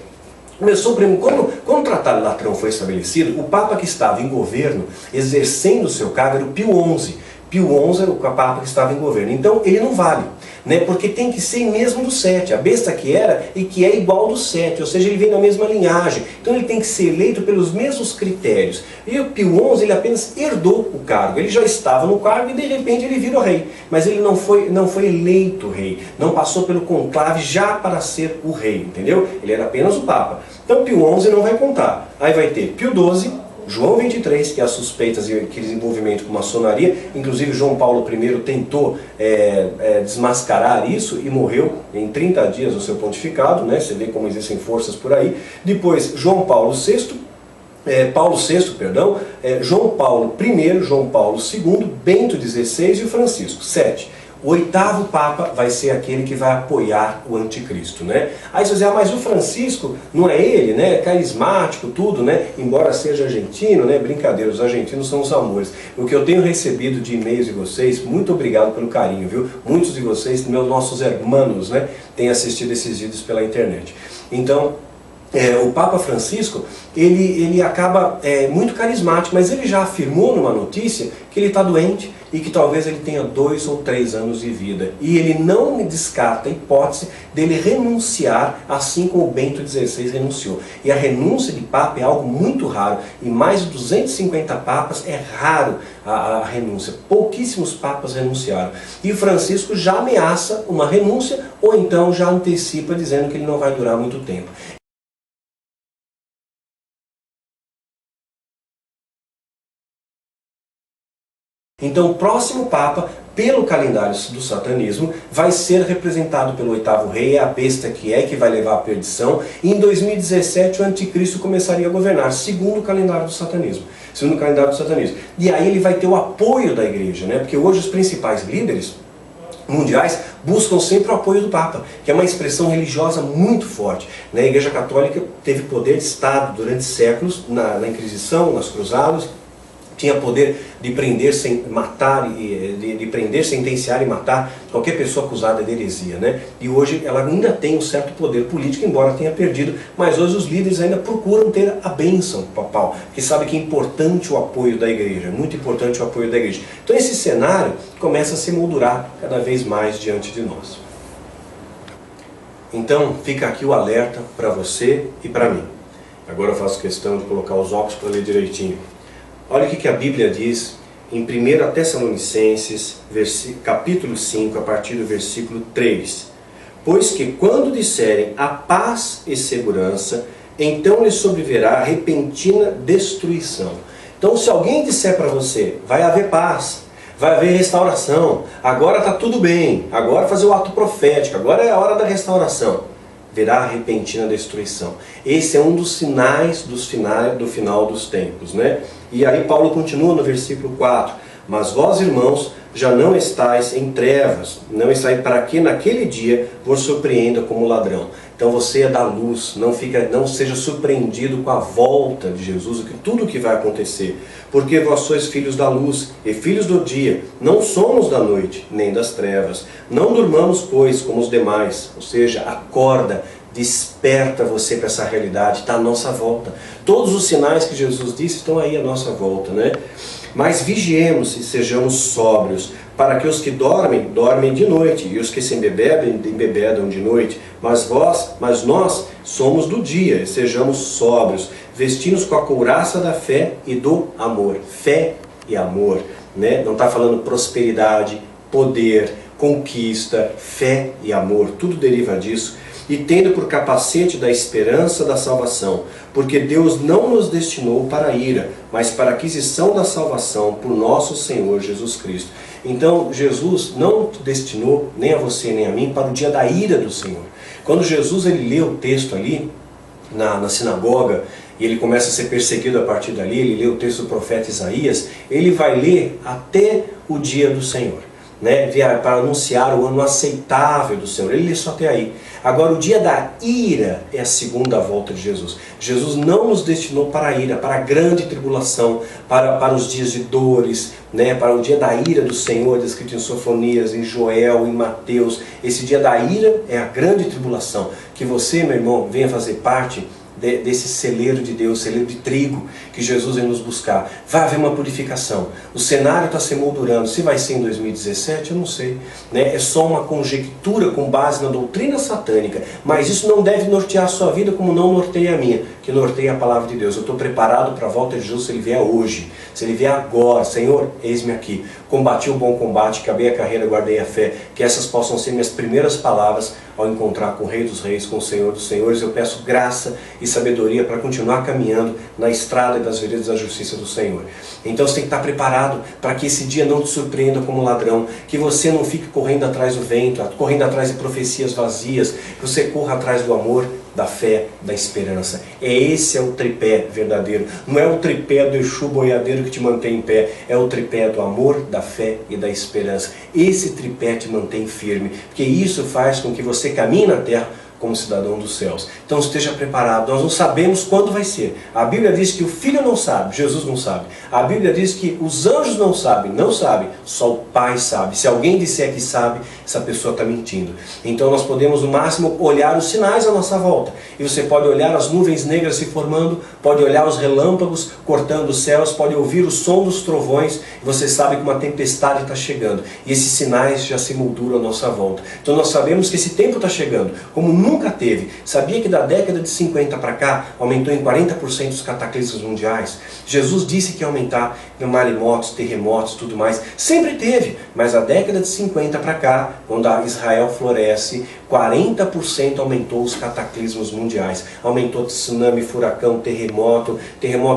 Começou quando o Tratado de Latrão foi estabelecido, o Papa que estava em governo, exercendo o seu cargo, era o Pio XI. Pio XI era o Papa que estava em governo. Então ele não vale, né? Porque tem que ser mesmo do 7. A besta que era e que é igual do 7, ou seja, ele vem na mesma linhagem. Então ele tem que ser eleito pelos mesmos critérios. E o Pio XI, ele apenas herdou o cargo. Ele já estava no cargo e de repente ele vira rei. Mas ele não foi eleito rei. Não passou pelo conclave já para ser o rei, entendeu? Ele era apenas o Papa. Então Pio XI não vai contar. Aí vai ter Pio XII, João 23, que é as suspeitas e aquele envolvimento com maçonaria. Inclusive João Paulo I tentou desmascarar isso e morreu em 30 dias no seu pontificado, né? Você vê como existem forças por aí. Depois João Paulo VI, João Paulo I, João Paulo II, Bento XVI e o Francisco, 7. O 8º Papa vai ser aquele que vai apoiar o anticristo, né? Aí você diz, mas o Francisco, não é ele, né? Carismático, tudo, né? Embora seja argentino, né? Brincadeira, os argentinos são os amores. O que eu tenho recebido de e-mails de vocês, muito obrigado pelo carinho, viu? Muitos de vocês, nossos hermanos, né? Têm assistido esses vídeos pela internet. Então, o Papa Francisco, ele acaba muito carismático, mas ele já afirmou numa notícia que ele está doente e que talvez ele tenha 2 ou 3 anos de vida. E ele não descarta a hipótese dele renunciar, assim como o Bento XVI renunciou. E a renúncia de Papa é algo muito raro. Em mais de 250 Papas é raro a renúncia. Pouquíssimos Papas renunciaram. E Francisco já ameaça uma renúncia, ou então já antecipa dizendo que ele não vai durar muito tempo. Então o próximo Papa, pelo calendário do satanismo, vai ser representado pelo 8º rei, a besta que vai levar à perdição, e em 2017 o anticristo começaria a governar, segundo o calendário do satanismo. E aí ele vai ter o apoio da igreja, né? Porque hoje os principais líderes mundiais buscam sempre o apoio do Papa, que é uma expressão religiosa muito forte. A Igreja Católica teve poder de Estado durante séculos, na Inquisição, nas Cruzadas, tinha poder de prender, sem matar, de prender, sentenciar e matar qualquer pessoa acusada de heresia, né? E hoje ela ainda tem um certo poder político, embora tenha perdido, mas hoje os líderes ainda procuram ter a bênção papal, porque sabe que é importante o apoio da igreja, muito importante o apoio da igreja. Então esse cenário começa a se moldurar cada vez mais diante de nós. Então fica aqui o alerta para você e para mim. Agora eu faço questão de colocar os óculos para ler direitinho. Olha o que a Bíblia diz em 1 Tessalonicenses, capítulo 5, a partir do versículo 3. Pois que quando disserem a paz e segurança, então lhes sobrevirá repentina destruição. Então se alguém disser para você, vai haver paz, vai haver restauração, agora está tudo bem, agora fazer o ato profético, agora é a hora da restauração, verá repentina destruição. Esse é um dos sinais do final dos tempos, né? E aí Paulo continua no versículo 4. Mas vós, irmãos, já não estáis em trevas, não estáis para que naquele dia vos surpreenda como ladrão. Então você é da luz, não seja surpreendido com a volta de Jesus, tudo o que vai acontecer. Porque vós sois filhos da luz e filhos do dia, não somos da noite, nem das trevas. Não durmamos, pois, como os demais, ou seja, acorda, desperta você para essa realidade, está à nossa volta. Todos os sinais que Jesus disse estão aí à nossa volta, né? Mas vigiemos e sejamos sóbrios, para que os que dormem, dormem de noite, e os que se embebedam de noite. Mas nós somos do dia, e sejamos sóbrios, vestidos com a couraça da fé e do amor. Fé e amor, né? Não está falando prosperidade, poder, conquista, fé e amor, tudo deriva disso. E tendo por capacete da esperança da salvação, porque Deus não nos destinou para a ira, mas para a aquisição da salvação por nosso Senhor Jesus Cristo. Então Jesus não destinou nem a você nem a mim para o dia da ira do Senhor. Quando Jesus ele lê o texto ali na sinagoga, e ele começa a ser perseguido a partir dali, ele lê o texto do profeta Isaías, ele vai ler até o dia do Senhor, né? Para anunciar o ano aceitável do Senhor. Ele lê só até aí. Agora o dia da ira é a segunda volta de Jesus. Jesus não nos destinou para a ira, para a grande tribulação, para os dias de dores, né? Para o dia da ira do Senhor, descrito em Sofonias, em Joel, em Mateus. Esse dia da ira é a grande tribulação. Que você, meu irmão, venha fazer parte desse celeiro de Deus, celeiro de trigo que Jesus vem nos buscar. Vai haver uma purificação. O cenário está se moldurando. Se vai ser em 2017, eu não sei, né? É só uma conjectura com base na doutrina satânica. Mas isso não deve nortear a sua vida como não norteia a minha, que norteia a palavra de Deus. Eu estou preparado para a volta de Jesus se Ele vier hoje. Se Ele vier agora. Senhor, eis-me aqui. Combati o bom combate, acabei a carreira, guardei a fé. Que essas possam ser minhas primeiras palavras ao encontrar com o Rei dos Reis, com o Senhor dos Senhores. Eu peço graça e sabedoria para continuar caminhando na estrada e das veredas da justiça do Senhor. Então você tem que estar preparado para que esse dia não te surpreenda como ladrão, que você não fique correndo atrás do vento, correndo atrás de profecias vazias, que você corra atrás do amor, da fé, da esperança. Esse é o tripé verdadeiro. Não é o tripé do Exu boiadeiro que te mantém em pé, é o tripé do amor, da fé e da esperança. Esse tripé te mantém firme, porque isso faz com que você caminhe na terra como cidadão dos céus. Então esteja preparado, nós não sabemos quando vai ser. A Bíblia diz que o Filho não sabe, Jesus não sabe. A Bíblia diz que os anjos não sabem, só o Pai sabe. Se alguém disser que sabe, essa pessoa está mentindo. Então nós podemos no máximo olhar os sinais à nossa volta. E você pode olhar as nuvens negras se formando, pode olhar os relâmpagos cortando os céus, pode ouvir o som dos trovões, e você sabe que uma tempestade está chegando. E esses sinais já se molduram à nossa volta. Então nós sabemos que esse tempo está chegando, como nunca teve. Sabia que da década de 50 para cá, aumentou em 40% os cataclismos mundiais? Jesus disse que ia aumentar maremotos, terremotos, tudo mais. Sempre teve, mas a década de 50 para cá, quando a Israel floresce, 40% aumentou os cataclismos mundiais. Aumentou tsunami, furacão, terremoto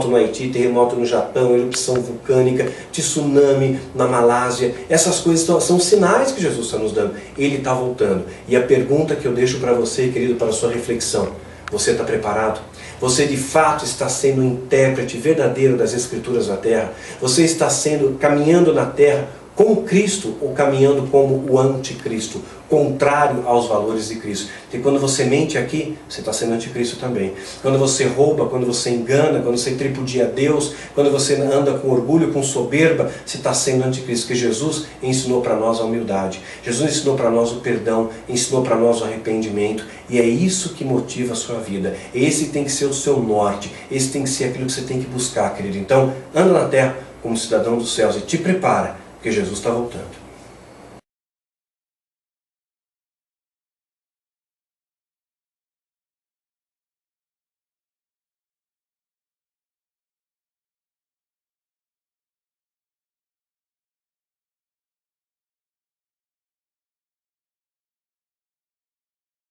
no Haiti, terremoto no Japão, erupção vulcânica, tsunami na Malásia. Essas coisas são sinais que Jesus está nos dando. Ele está voltando. E a pergunta que eu deixo para você, querido, para a sua reflexão: você está preparado? Você de fato está sendo um intérprete verdadeiro das Escrituras na Terra? Você está caminhando na Terra com Cristo ou caminhando como o anticristo, contrário aos valores de Cristo? Porque quando você mente aqui, você está sendo anticristo também. Quando você rouba, quando você engana, quando você tripudia a Deus, quando você anda com orgulho, com soberba, você está sendo anticristo. Porque Jesus ensinou para nós a humildade, Jesus ensinou para nós o perdão, ensinou para nós o arrependimento, e é isso que motiva a sua vida. Esse tem que ser o seu norte, esse tem que ser aquilo que você tem que buscar, querido. Então, anda na terra como cidadão dos céus e te prepara, porque Jesus está voltando.